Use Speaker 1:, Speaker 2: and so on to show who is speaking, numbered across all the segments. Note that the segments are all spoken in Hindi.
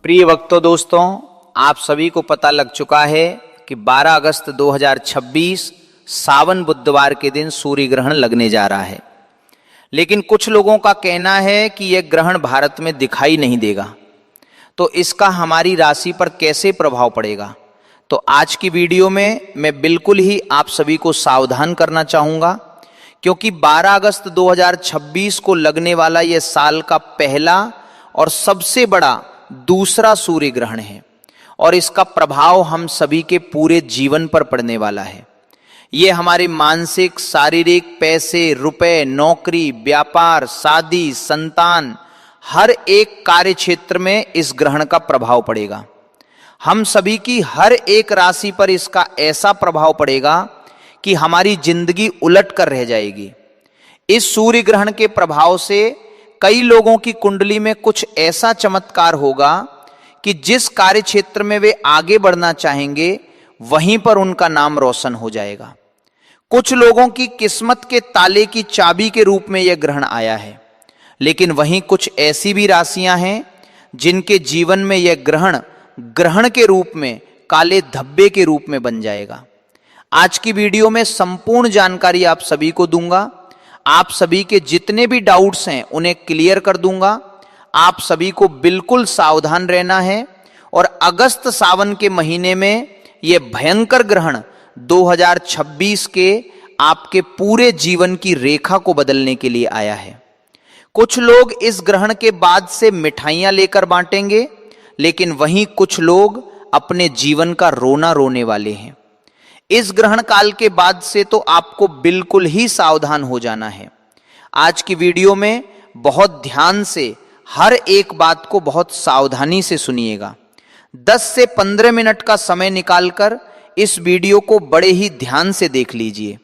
Speaker 1: प्रिय भक्तों दोस्तों, आप सभी को पता लग चुका है कि 12 अगस्त 2026 सावन बुधवार के दिन सूर्य ग्रहण लगने जा रहा है। लेकिन कुछ लोगों का कहना है कि यह ग्रहण भारत में दिखाई नहीं देगा, तो इसका हमारी राशि पर कैसे प्रभाव पड़ेगा। तो आज की वीडियो में मैं बिल्कुल ही आप सभी को सावधान करना चाहूँगा, क्योंकि 12 अगस्त 2026 को लगने वाला यह साल का पहला और सबसे बड़ा दूसरा सूर्य ग्रहण है और इसका प्रभाव हम सभी के पूरे जीवन पर पड़ने वाला है। ये हमारे मानसिक, शारीरिक, पैसे, रुपए, नौकरी, व्यापार, शादी, संतान, हर एक कार्य क्षेत्र में इस ग्रहण का प्रभाव पड़ेगा। हम सभी की हर एक राशि पर इसका ऐसा प्रभाव पड़ेगा कि हमारी जिंदगी उलट कर रह जाएगी। इस सूर्य ग्रहण के प्रभाव से कई लोगों की कुंडली में कुछ ऐसा चमत्कार होगा कि जिस कार्य क्षेत्र में वे आगे बढ़ना चाहेंगे वहीं पर उनका नाम रोशन हो जाएगा। कुछ लोगों की किस्मत के ताले की चाबी के रूप में यह ग्रहण आया है, लेकिन वहीं कुछ ऐसी भी राशियां हैं जिनके जीवन में यह ग्रहण के रूप में काले धब्बे के रूप में बन जाएगा। आज की वीडियो में संपूर्ण जानकारी आप सभी को दूंगा। आप सभी के जितने भी डाउट्स हैं उन्हें क्लियर कर दूंगा। आप सभी को बिल्कुल सावधान रहना है और अगस्त सावन के महीने में यह भयंकर ग्रहण 2026 के आपके पूरे जीवन की रेखा को बदलने के लिए आया है। कुछ लोग इस ग्रहण के बाद से मिठाइयां लेकर बांटेंगे, लेकिन वहीं कुछ लोग अपने जीवन का रोना रोने वाले हैं। इस ग्रहण काल के बाद से तो आपको बिल्कुल ही सावधान हो जाना है। आज की वीडियो में बहुत ध्यान से हर एक बात को बहुत सावधानी से सुनिएगा। 10 से 15 मिनट का समय निकालकर इस वीडियो को बड़े ही ध्यान से देख लीजिए।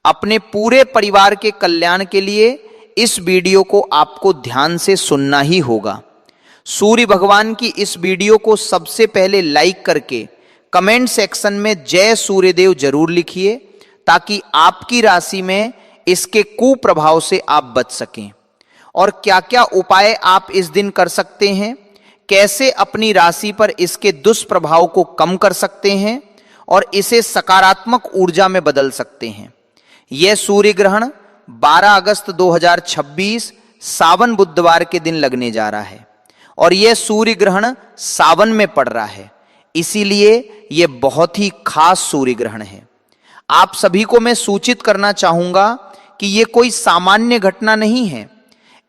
Speaker 1: अपने पूरे परिवार के कल्याण के लिए इस वीडियो को आपको ध्यान से सुनना ही होगा। सूर्य भगवान की इस वीडियो को सबसे पहले लाइक करके कमेंट सेक्शन में जय सूर्यदेव जरूर लिखिए, ताकि आपकी राशि में इसके कुप्रभाव से आप बच सकें। और क्या क्या उपाय आप इस दिन कर सकते हैं, कैसे अपनी राशि पर इसके दुष्प्रभाव को कम कर सकते हैं और इसे सकारात्मक ऊर्जा में बदल सकते हैं। यह सूर्य ग्रहण 12 अगस्त 2026 सावन बुधवार के दिन लगने जा रहा है और यह सूर्य ग्रहण सावन में पड़ रहा है, इसीलिए यह बहुत ही खास सूर्य ग्रहण है। आप सभी को मैं सूचित करना चाहूंगा कि यह कोई सामान्य घटना नहीं है।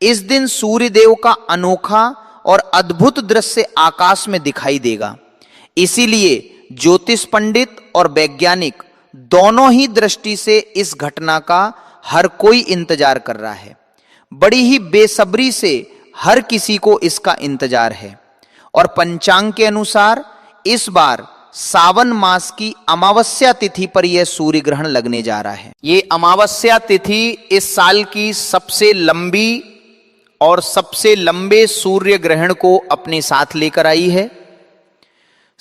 Speaker 1: इस दिन सूर्य देव का अनोखा और अद्भुत दृश्य आकाश में दिखाई देगा। इसीलिए ज्योतिष पंडित और वैज्ञानिक दोनों ही दृष्टि से इस घटना का हर कोई इंतजार कर रहा है। बड़ी ही बेसब्री से हर किसी को इसका इंतजार है। और पंचांग के अनुसार इस बार सावन मास की अमावस्या तिथि पर यह सूर्य ग्रहण लगने जा रहा है। ये अमावस्या तिथि इस साल की सबसे लंबी और सबसे लंबे सूर्य ग्रहण को अपने साथ लेकर आई है।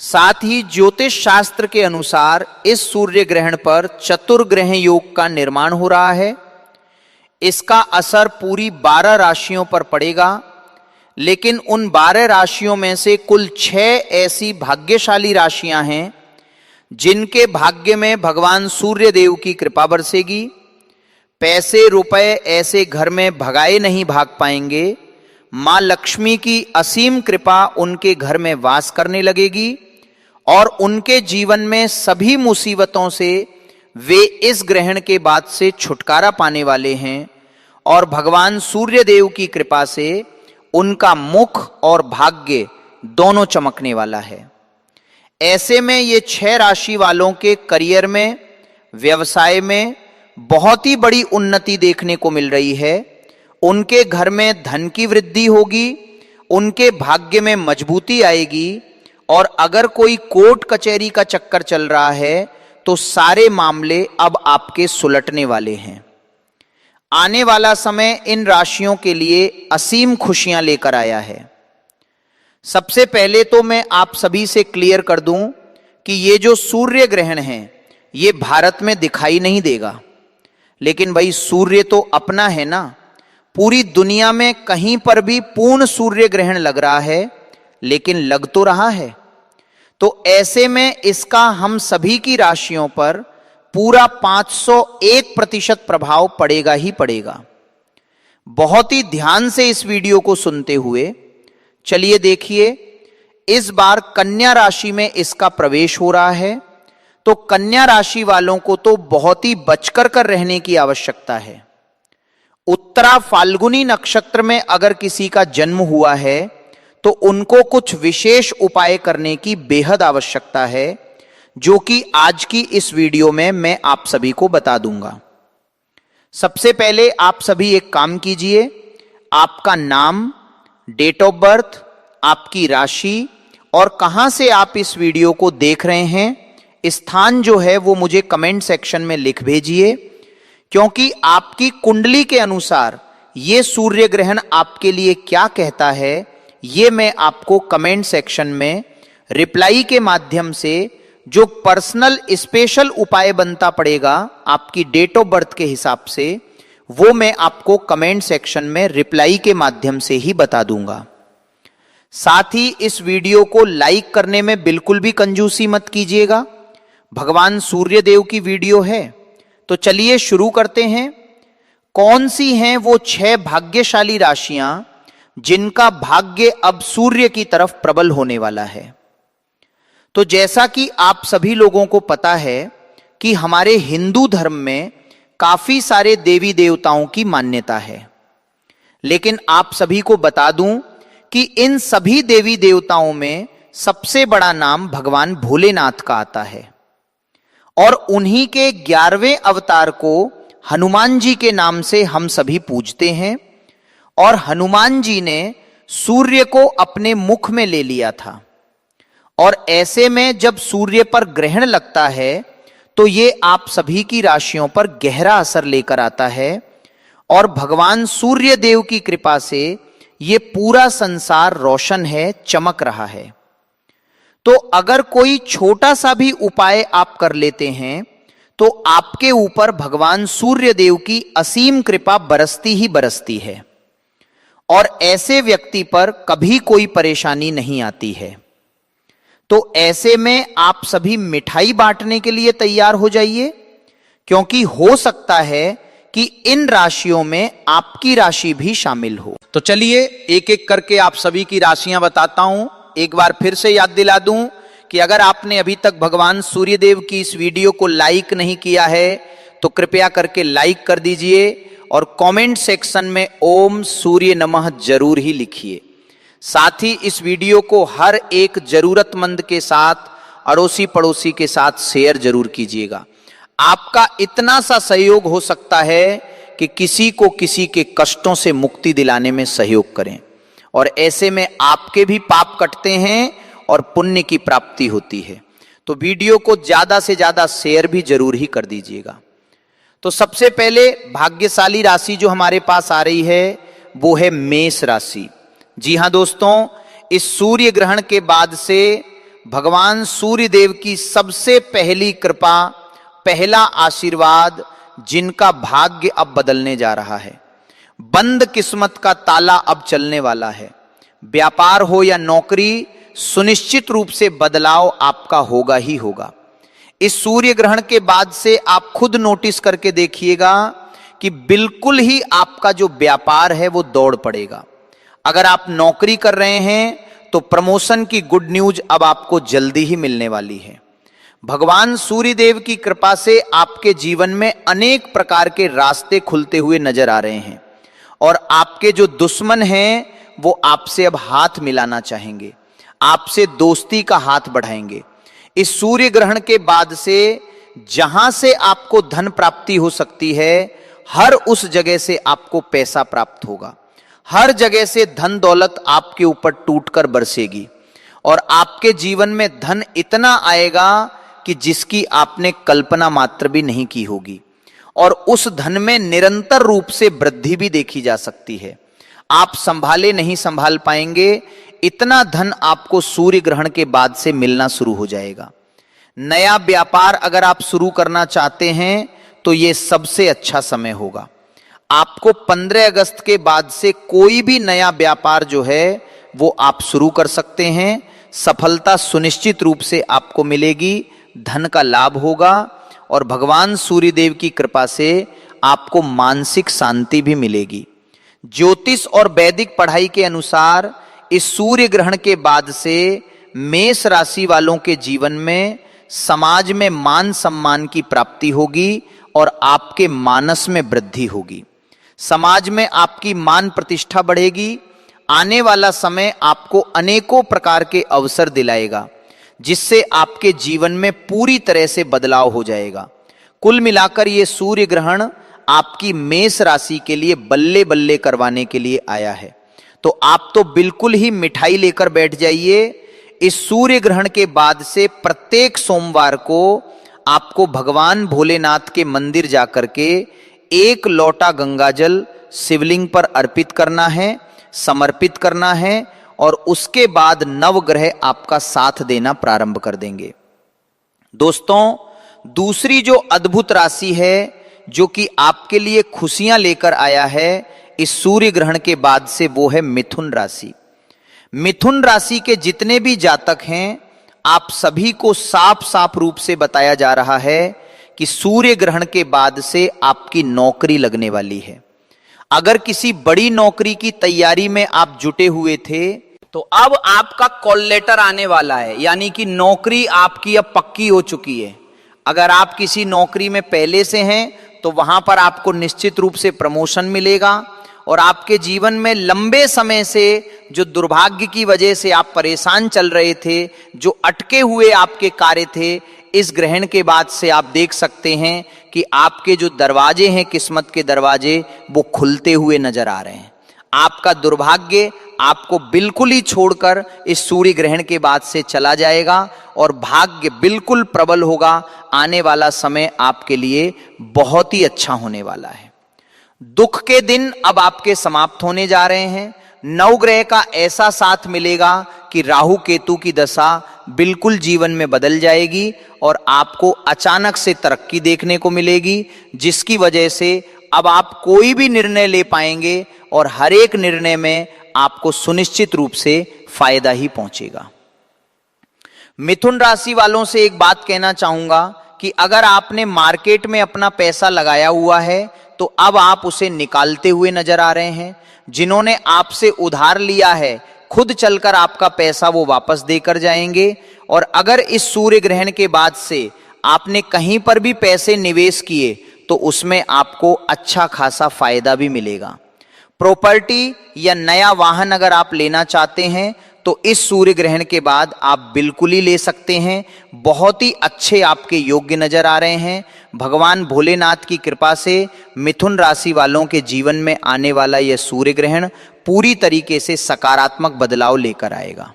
Speaker 1: साथ ही ज्योतिष शास्त्र के अनुसार इस सूर्य ग्रहण पर चतुर्ग्रह योग का निर्माण हो रहा है। इसका असर पूरी 12 राशियों पर पड़ेगा, लेकिन उन 12 राशियों में से कुल 6 ऐसी भाग्यशाली राशियां हैं जिनके भाग्य में भगवान सूर्य देव की कृपा बरसेगी। पैसे रुपए ऐसे घर में भगाए नहीं भाग पाएंगे। मां लक्ष्मी की असीम कृपा उनके घर में वास करने लगेगी और उनके जीवन में सभी मुसीबतों से वे इस ग्रहण के बाद से छुटकारा पाने वाले हैं और भगवान सूर्य देव की कृपा से उनका मुख और भाग्य दोनों चमकने वाला है। ऐसे में ये 6 राशि वालों के करियर में, व्यवसाय में बहुत ही बड़ी उन्नति देखने को मिल रही है। उनके घर में धन की वृद्धि होगी, उनके भाग्य में मजबूती आएगी और अगर कोई कोर्ट कचहरी का चक्कर चल रहा है तो सारे मामले अब आपके सुलटने वाले हैं। आने वाला समय इन राशियों के लिए असीम खुशियां लेकर आया है। सबसे पहले तो मैं आप सभी से क्लियर कर दूं कि ये जो सूर्य ग्रहण है ये भारत में दिखाई नहीं देगा, लेकिन भाई सूर्य तो अपना है ना। पूरी दुनिया में कहीं पर भी पूर्ण सूर्य ग्रहण लग रहा है, लेकिन लग तो रहा है। तो ऐसे में इसका हम सभी की राशियों पर पूरा 501% प्रभाव पड़ेगा ही पड़ेगा। बहुत ही ध्यान से इस वीडियो को सुनते हुए चलिए देखिए, इस बार कन्या राशि में इसका प्रवेश हो रहा है। तो कन्या राशि वालों को तो बहुत ही बचकर कर रहने की आवश्यकता है। उत्तरा फाल्गुनी नक्षत्र में अगर किसी का जन्म हुआ है तो उनको कुछ विशेष उपाय करने की बेहद आवश्यकता है, जो कि आज की इस वीडियो में मैं आप सभी को बता दूंगा। सबसे पहले आप सभी एक काम कीजिए, आपका नाम, डेट ऑफ बर्थ, आपकी राशि और कहां से आप इस वीडियो को देख रहे हैं, स्थान जो है वो मुझे कमेंट सेक्शन में लिख भेजिए, क्योंकि आपकी कुंडली के अनुसार ये सूर्य ग्रहण आपके लिए क्या कहता है ये मैं आपको कमेंट सेक्शन में रिप्लाई के माध्यम से जो पर्सनल स्पेशल उपाय बनता पड़ेगा आपकी डेट ऑफ बर्थ के हिसाब से, वो मैं आपको कमेंट सेक्शन में रिप्लाई के माध्यम से ही बता दूंगा। साथ ही इस वीडियो को लाइक करने में बिल्कुल भी कंजूसी मत कीजिएगा। भगवान सूर्य देव की वीडियो है। तो चलिए शुरू करते हैं। कौन सी हैं वो 6 भाग्यशाली राशियां जिनका भाग्य अब सूर्य की तरफ प्रबल होने वाला है। तो जैसा कि आप सभी लोगों को पता है कि हमारे हिंदू धर्म में काफी सारे देवी देवताओं की मान्यता है, लेकिन आप सभी को बता दूं कि इन सभी देवी देवताओं में सबसे बड़ा नाम भगवान भोलेनाथ का आता है और उन्हीं के 11वें अवतार को हनुमान जी के नाम से हम सभी पूजते हैं। और हनुमान जी ने सूर्य को अपने मुख में ले लिया था, और ऐसे में जब सूर्य पर ग्रहण लगता है तो ये आप सभी की राशियों पर गहरा असर लेकर आता है, और भगवान सूर्य देव की कृपा से ये पूरा संसार रोशन है, चमक रहा है। तो अगर कोई छोटा सा भी उपाय आप कर लेते हैं तो आपके ऊपर भगवान सूर्य देव की असीम कृपा बरसती ही बरसती है, और ऐसे व्यक्ति पर कभी कोई परेशानी नहीं आती है। तो ऐसे में आप सभी मिठाई बांटने के लिए तैयार हो जाइए, क्योंकि हो सकता है कि इन राशियों में आपकी राशि भी शामिल हो। तो चलिए एक एक करके आप सभी की राशियां बताता हूं। एक बार फिर से याद दिला दूं कि अगर आपने अभी तक भगवान सूर्यदेव की इस वीडियो को लाइक नहीं किया है तो कृपया करके लाइक कर दीजिए और कमेंट सेक्शन में ओम सूर्य नमः जरूर ही लिखिए। साथ ही इस वीडियो को हर एक जरूरतमंद के साथ, अड़ोसी पड़ोसी के साथ शेयर जरूर कीजिएगा। आपका इतना सा सहयोग हो सकता है कि किसी को किसी के कष्टों से मुक्ति दिलाने में सहयोग करें, और ऐसे में आपके भी पाप कटते हैं और पुण्य की प्राप्ति होती है। तो वीडियो को ज्यादा से ज्यादा शेयर भी जरूर ही कर दीजिएगा। तो सबसे पहले भाग्यशाली राशि जो हमारे पास आ रही है वो है मेष राशि। जी हां दोस्तों, इस सूर्य ग्रहण के बाद से भगवान सूर्य देव की सबसे पहली कृपा, पहला आशीर्वाद, जिनका भाग्य अब बदलने जा रहा है। बंद किस्मत का ताला अब चलने वाला है। व्यापार हो या नौकरी, सुनिश्चित रूप से बदलाव आपका होगा ही होगा। इस सूर्य ग्रहण के बाद से आप खुद नोटिस करके देखिएगा कि बिल्कुल ही आपका जो व्यापार है वो दौड़ पड़ेगा। अगर आप नौकरी कर रहे हैं तो प्रमोशन की गुड न्यूज अब आपको जल्दी ही मिलने वाली है। भगवान सूर्य देव की कृपा से आपके जीवन में अनेक प्रकार के रास्ते खुलते हुए नजर आ रहे हैं, और आपके जो दुश्मन हैं वो आपसे अब हाथ मिलाना चाहेंगे, आपसे दोस्ती का हाथ बढ़ाएंगे। इस सूर्य ग्रहण के बाद से जहां से आपको धन प्राप्ति हो सकती है, हर उस जगह से आपको पैसा प्राप्त होगा। हर जगह से धन दौलत आपके ऊपर टूटकर बरसेगी, और आपके जीवन में धन इतना आएगा कि जिसकी आपने कल्पना मात्र भी नहीं की होगी, और उस धन में निरंतर रूप से वृद्धि भी देखी जा सकती है। आप संभाले नहीं संभाल पाएंगे, इतना धन आपको सूर्य ग्रहण के बाद से मिलना शुरू हो जाएगा। नया व्यापार अगर आप शुरू करना चाहते हैं तो यह सबसे अच्छा समय होगा। आपको 15 अगस्त के बाद से कोई भी नया व्यापार जो है वो आप शुरू कर सकते हैं। सफलता सुनिश्चित रूप से आपको मिलेगी, धन का लाभ होगा और भगवान सूर्यदेव की कृपा से आपको मानसिक शांति भी मिलेगी। ज्योतिष और वैदिक पढ़ाई के अनुसार इस सूर्य ग्रहण के बाद से मेष राशि वालों के जीवन में समाज में मान सम्मान की प्राप्ति होगी और आपके मानस में वृद्धि होगी। समाज में आपकी मान प्रतिष्ठा बढ़ेगी। आने वाला समय आपको अनेकों प्रकार के अवसर दिलाएगा, जिससे आपके जीवन में पूरी तरह से बदलाव हो जाएगा। कुल मिलाकर ये सूर्य ग्रहण आपकी मेष राशि के लिए बल्ले बल्ले करवाने के लिए आया है। तो आप तो बिल्कुल ही मिठाई लेकर बैठ जाइए। इस सूर्य ग्रहण के बाद से प्रत्येक सोमवार को आपको भगवान भोलेनाथ के मंदिर जाकर के 1 लोटा गंगाजल शिवलिंग पर अर्पित करना है, समर्पित करना है और उसके बाद नवग्रह आपका साथ देना प्रारंभ कर देंगे। दोस्तों, दूसरी जो अद्भुत राशि है जो कि आपके लिए खुशियां लेकर आया है इस सूर्य ग्रहण के बाद से, वो है मिथुन राशि। मिथुन राशि के जितने भी जातक हैं, आप सभी को साफ साफ रूप से बताया जा रहा है कि सूर्य ग्रहण के बाद से आपकी नौकरी लगने वाली है। अगर किसी बड़ी नौकरी की तैयारी में आप जुटे हुए थे तो अब आपका कॉल लेटर आने वाला है, यानी कि नौकरी आपकी अब पक्की हो चुकी है। अगर आप किसी नौकरी में पहले से हैं तो वहां पर आपको निश्चित रूप से प्रमोशन मिलेगा और आपके जीवन में लंबे समय से जो दुर्भाग्य की वजह से आप परेशान चल रहे थे, जो अटके हुए आपके कार्य थे, इस ग्रहण के बाद से आप देख सकते हैं कि आपके जो दरवाजे हैं, किस्मत के दरवाजे, वो खुलते हुए नजर आ रहे हैं। आपका दुर्भाग्य आपको बिल्कुल ही छोड़कर इस सूर्य ग्रहण के बाद से चला जाएगा और भाग्य बिल्कुल प्रबल होगा। आने वाला समय आपके लिए बहुत ही अच्छा होने वाला है। दुख के दिन अब आपके समाप्त होने जा रहे हैं। नवग्रह का ऐसा साथ मिलेगा कि राहु केतु की दशा बिल्कुल जीवन में बदल जाएगी और आपको अचानक से तरक्की देखने को मिलेगी, जिसकी वजह से अब आप कोई भी निर्णय ले पाएंगे और हर एक निर्णय में आपको सुनिश्चित रूप से फायदा ही पहुंचेगा। मिथुन राशि वालों से एक बात कहना चाहूंगा कि अगर आपने मार्केट में अपना पैसा लगाया हुआ है तो अब आप उसे निकालते हुए नजर आ रहे हैं। जिन्होंने आपसे उधार लिया है, खुद चलकर आपका पैसा वो वापस देकर जाएंगे। और अगर इस सूर्य ग्रहण के बाद से आपने कहीं पर भी पैसे निवेश किए तो उसमें आपको अच्छा खासा फायदा भी मिलेगा। प्रॉपर्टी या नया वाहन अगर आप लेना चाहते हैं तो इस सूर्य ग्रहण के बाद आप बिल्कुल ही ले सकते हैं। बहुत ही अच्छे आपके योग्य नजर आ रहे हैं। भगवान भोलेनाथ की कृपा से मिथुन राशि वालों के जीवन में आने वाला यह सूर्य ग्रहण पूरी तरीके से सकारात्मक बदलाव लेकर आएगा।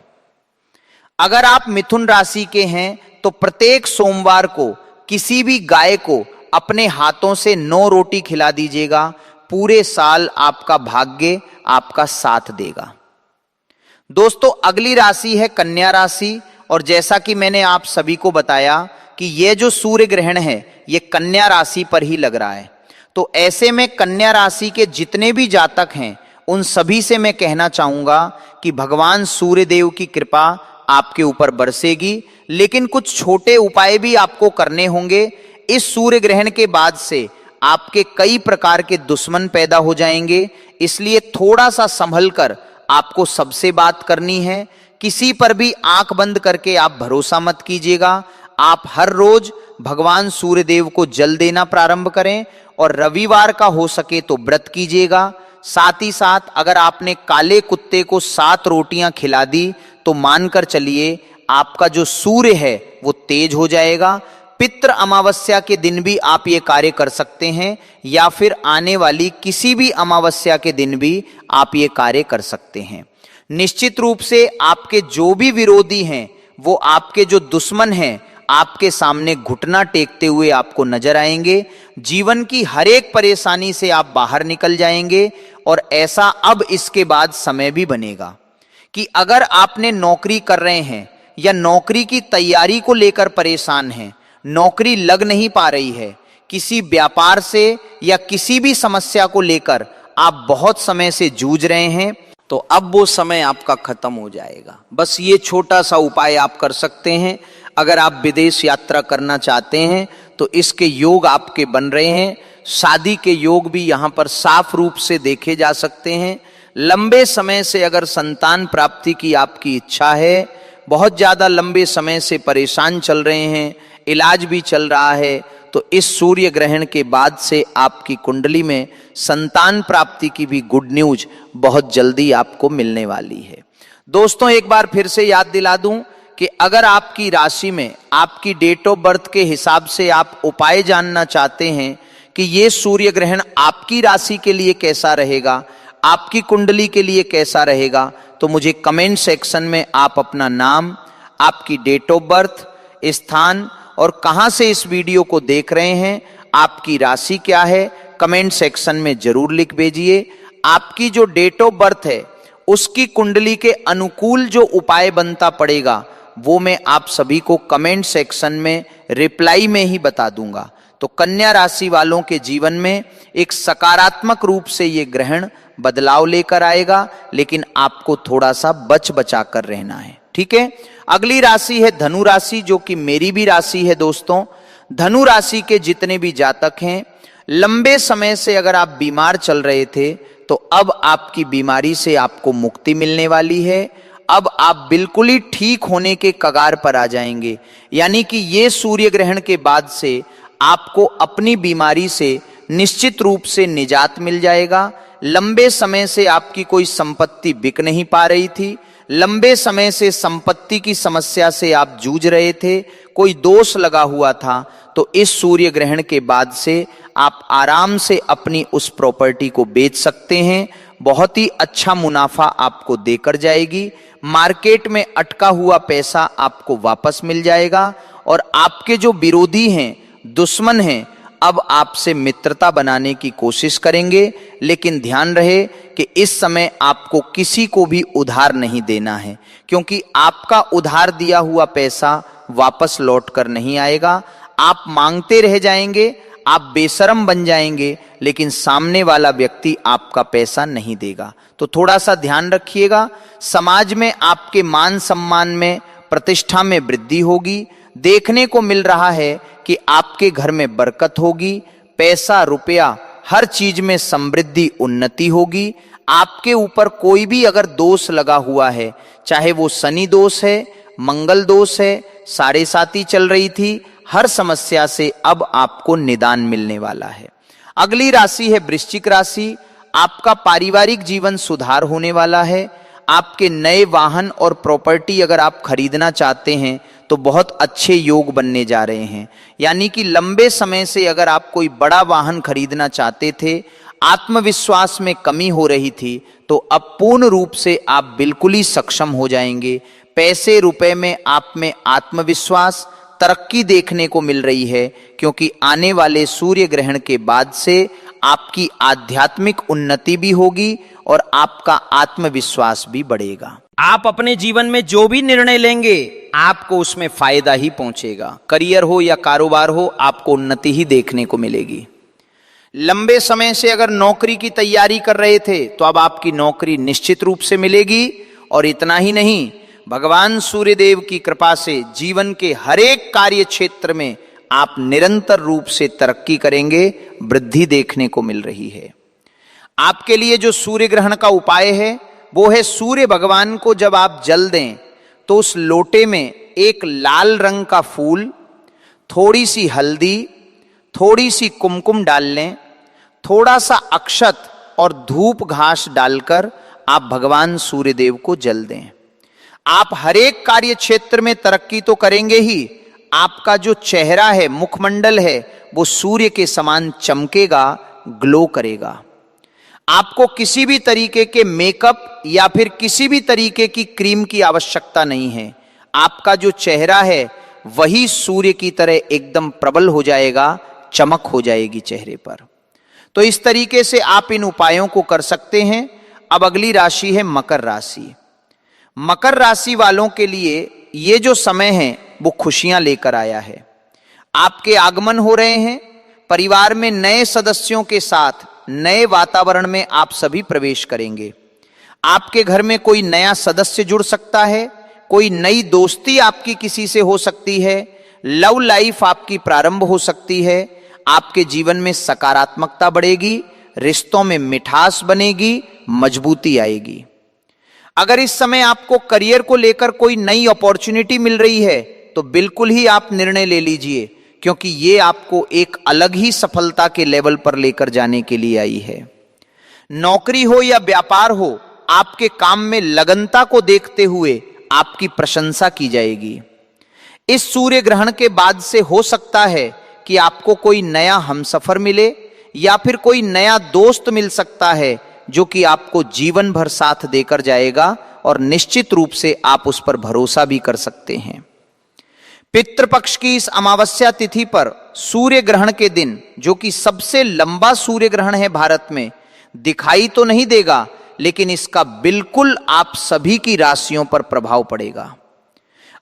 Speaker 1: अगर आप मिथुन राशि के हैं तो प्रत्येक सोमवार को किसी भी गाय को अपने हाथों से 9 रोटी खिला दीजिएगा। पूरे साल आपका भाग्य आपका साथ देगा। दोस्तों, अगली राशि है कन्या राशि और जैसा कि मैंने आप सभी को बताया कि यह जो सूर्य ग्रहण है ये कन्या राशि पर ही लग रहा है। तो ऐसे में कन्या राशि के जितने भी जातक हैं उन सभी से मैं कहना चाहूंगा कि भगवान सूर्यदेव की कृपा आपके ऊपर बरसेगी, लेकिन कुछ छोटे उपाय भी आपको करने होंगे। इस सूर्य ग्रहण के बाद से आपके कई प्रकार के दुश्मन पैदा हो जाएंगे, इसलिए थोड़ा सा संभल कर आपको सबसे बात करनी है। किसी पर भी आंख बंद करके आप भरोसा मत कीजिएगा। आप हर रोज भगवान सूर्यदेव को जल देना प्रारंभ करें और रविवार का हो सके तो व्रत कीजिएगा। साथ ही साथ अगर आपने काले कुत्ते को 7 रोटियां खिला दी तो मानकर चलिए आपका जो सूर्य है वो तेज हो जाएगा। पितृ अमावस्या के दिन भी आप ये कार्य कर सकते हैं या फिर आने वाली किसी भी अमावस्या के दिन भी आप ये कार्य कर सकते हैं। निश्चित रूप से आपके जो भी विरोधी हैं, वो आपके जो दुश्मन हैं, आपके सामने घुटना टेकते हुए आपको नजर आएंगे। जीवन की हर एक परेशानी से आप बाहर निकल जाएंगे और ऐसा अब इसके बाद समय भी बनेगा कि अगर आपने नौकरी कर रहे हैं या नौकरी की तैयारी को लेकर परेशान हैं, नौकरी लग नहीं पा रही है, किसी व्यापार से या किसी भी समस्या को लेकर आप बहुत समय से जूझ रहे हैं तो अब वो समय आपका खत्म हो जाएगा। बस ये छोटा सा उपाय आप कर सकते हैं। अगर आप विदेश यात्रा करना चाहते हैं तो इसके योग आपके बन रहे हैं। शादी के योग भी यहाँ पर साफ रूप से देखे जा सकते हैं। लंबे समय से अगर संतान प्राप्ति की आपकी इच्छा है, बहुत ज़्यादा लंबे समय से परेशान चल रहे हैं, इलाज भी चल रहा है, तो इस सूर्य ग्रहण के बाद से आपकी कुंडली में संतान प्राप्ति की भी गुड न्यूज बहुत जल्दी आपको मिलने वाली है। दोस्तों, एक बार फिर से याद दिला दूं कि अगर आपकी राशि में आपकी डेट ऑफ बर्थ के हिसाब से आप उपाय जानना चाहते हैं कि ये सूर्य ग्रहण आपकी राशि के लिए कैसा रहेगा, आपकी कुंडली के लिए कैसा रहेगा, तो मुझे कमेंट सेक्शन में आप अपना नाम, आपकी डेट ऑफ बर्थ, स्थान और कहां से इस वीडियो को देख रहे हैं, आपकी राशि क्या है, कमेंट सेक्शन में जरूर लिख भेजिए। आपकी जो डेट ऑफ बर्थ है उसकी कुंडली के अनुकूल जो उपाय बनता पड़ेगा वो मैं आप सभी को कमेंट सेक्शन में रिप्लाई में ही बता दूंगा। तो कन्या राशि वालों के जीवन में एक सकारात्मक रूप से ये ग्रहण बदलाव लेकर आएगा, लेकिन आपको थोड़ा सा बच बचा कर रहना है, ठीक है। अगली राशि है धनु राशि, जो कि मेरी भी राशि है। दोस्तों, धनु राशि के जितने भी जातक हैं, लंबे समय से अगर आप बीमार चल रहे थे तो अब आपकी बीमारी से आपको मुक्ति मिलने वाली है। अब आप बिल्कुल ही ठीक होने के कगार पर आ जाएंगे। यानी कि ये सूर्य ग्रहण के बाद से आपको अपनी बीमारी से निश्चित रूप से निजात मिल जाएगा। लंबे समय से आपकी कोई संपत्ति बिक नहीं पा रही थी, लंबे समय से संपत्ति की समस्या से आप जूझ रहे थे, कोई दोष लगा हुआ था, तो इस सूर्य ग्रहण के बाद से आप आराम से अपनी उस प्रॉपर्टी को बेच सकते हैं। बहुत ही अच्छा मुनाफा आपको देकर जाएगी। मार्केट में अटका हुआ पैसा आपको वापस मिल जाएगा और आपके जो विरोधी हैं, दुश्मन हैं, अब आपसे मित्रता बनाने की कोशिश करेंगे। लेकिन ध्यान रहे कि इस समय आपको किसी को भी उधार नहीं देना है, क्योंकि आपका उधार दिया हुआ पैसा वापस लौट कर नहीं आएगा। आप मांगते रह जाएंगे, आप बेशरम बन जाएंगे, लेकिन सामने वाला व्यक्ति आपका पैसा नहीं देगा। तो थोड़ा सा ध्यान रखिएगा। समाज में आपके मान सम्मान में, प्रतिष्ठा में वृद्धि होगी। देखने को मिल रहा है कि आपके घर में बरकत होगी, पैसा रुपया हर चीज में समृद्धि उन्नति होगी। आपके ऊपर कोई भी अगर दोष लगा हुआ है, चाहे वो शनि दोष है, मंगल दोष है, साढ़े साती चल रही थी, हर समस्या से अब आपको निदान मिलने वाला है। अगली राशि है वृश्चिक राशि। आपका पारिवारिक जीवन सुधार होने वाला है। आपके नए वाहन और प्रॉपर्टी अगर आप खरीदना चाहते हैं तो बहुत अच्छे योग बनने जा रहे हैं। यानी कि लंबे समय से अगर आप कोई बड़ा वाहन खरीदना चाहते थे, आत्मविश्वास में कमी हो रही थी, तो अब पूर्ण रूप से आप बिल्कुल ही सक्षम हो जाएंगे। पैसे रुपए में आप में आत्मविश्वास, तरक्की देखने को मिल रही है, क्योंकि आने वाले सूर्य ग्रहण के बाद से आपकी आध्यात्मिक उन्नति भी होगी और आपका आत्मविश्वास भी बढ़ेगा। आप अपने जीवन में जो भी निर्णय लेंगे आपको उसमें फायदा ही पहुंचेगा। करियर हो या कारोबार हो, आपको उन्नति ही देखने को मिलेगी। लंबे समय से अगर नौकरी की तैयारी कर रहे थे तो अब आपकी नौकरी निश्चित रूप से मिलेगी। और इतना ही नहीं, भगवान सूर्यदेव की कृपा से जीवन के हर एक कार्य क्षेत्र में आप निरंतर रूप से तरक्की करेंगे, वृद्धि देखने को मिल रही है। आपके लिए जो सूर्य ग्रहण का उपाय है वो है, सूर्य भगवान को जब आप जल दें तो उस लोटे में एक लाल रंग का फूल, थोड़ी सी हल्दी, थोड़ी सी कुमकुम डाल लें, थोड़ा सा अक्षत और धूप घास डालकर आप भगवान सूर्यदेव को जल दें। आप हर एक कार्य क्षेत्र में तरक्की तो करेंगे ही, आपका जो चेहरा है, मुखमंडल है, वो सूर्य के समान चमकेगा, ग्लो करेगा। आपको किसी भी तरीके के मेकअप या फिर किसी भी तरीके की क्रीम की आवश्यकता नहीं है। आपका जो चेहरा है वही सूर्य की तरह एकदम प्रबल हो जाएगा, चमक हो जाएगी चेहरे पर। तो इस तरीके से आप इन उपायों को कर सकते हैं। अब अगली राशि है मकर राशि। मकर राशि वालों के लिए ये जो समय है वो खुशियां लेकर आया है। आपके आगमन हो रहे हैं, परिवार में नए सदस्यों के साथ नए वातावरण में आप सभी प्रवेश करेंगे। आपके घर में कोई नया सदस्य जुड़ सकता है, कोई नई दोस्ती आपकी किसी से हो सकती है, लव लाइफ आपकी प्रारंभ हो सकती है, आपके जीवन में सकारात्मकता बढ़ेगी, रिश्तों में मिठास बनेगी, मजबूती आएगी। अगर इस समय आपको करियर को लेकर कोई नई अपॉर्चुनिटी मिल रही है तो बिल्कुल ही आप निर्णय ले लीजिए, क्योंकि ये आपको एक अलग ही सफलता के लेवल पर लेकर जाने के लिए आई है। नौकरी हो या व्यापार हो, आपके काम में लगनता को देखते हुए आपकी प्रशंसा की जाएगी। इस सूर्य ग्रहण के बाद से हो सकता है कि आपको कोई नया हमसफर मिले या फिर कोई नया दोस्त मिल सकता है जो कि आपको जीवन भर साथ देकर जाएगा और निश्चित रूप से आप उस पर भरोसा भी कर सकते हैं। पितृपक्ष की इस अमावस्या तिथि पर सूर्य ग्रहण के दिन, जो कि सबसे लंबा सूर्य ग्रहण है भारत में, दिखाई तो नहीं देगा, लेकिन इसका बिल्कुल आप सभी की राशियों पर प्रभाव पड़ेगा।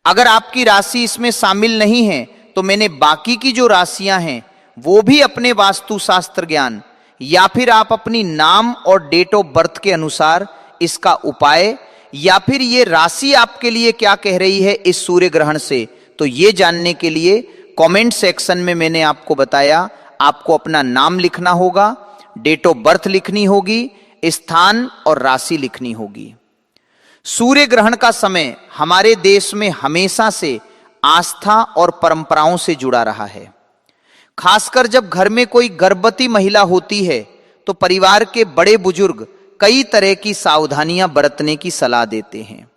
Speaker 1: अगर आपकी राशि इसमें शामिल नहीं है तो मैंने बाकी की जो राशियां हैं वो भी अपने वास्तु शास्त्र ज्ञान या फिर आप अपनी नाम और डेट ऑफ बर्थ के अनुसार इसका उपाय या फिर ये राशि आपके लिए क्या कह रही है इस सूर्य ग्रहण से, तो ये जानने के लिए कमेंट सेक्शन में मैंने आपको बताया, आपको अपना नाम लिखना होगा, डेट ऑफ बर्थ लिखनी होगी, स्थान और राशि लिखनी होगी। सूर्य ग्रहण का समय हमारे देश में हमेशा से आस्था और परंपराओं से जुड़ा रहा है। खासकर जब घर में कोई गर्भवती महिला होती है तो परिवार के बड़े बुजुर्ग कई तरह की सावधानियां बरतने की सलाह देते हैं।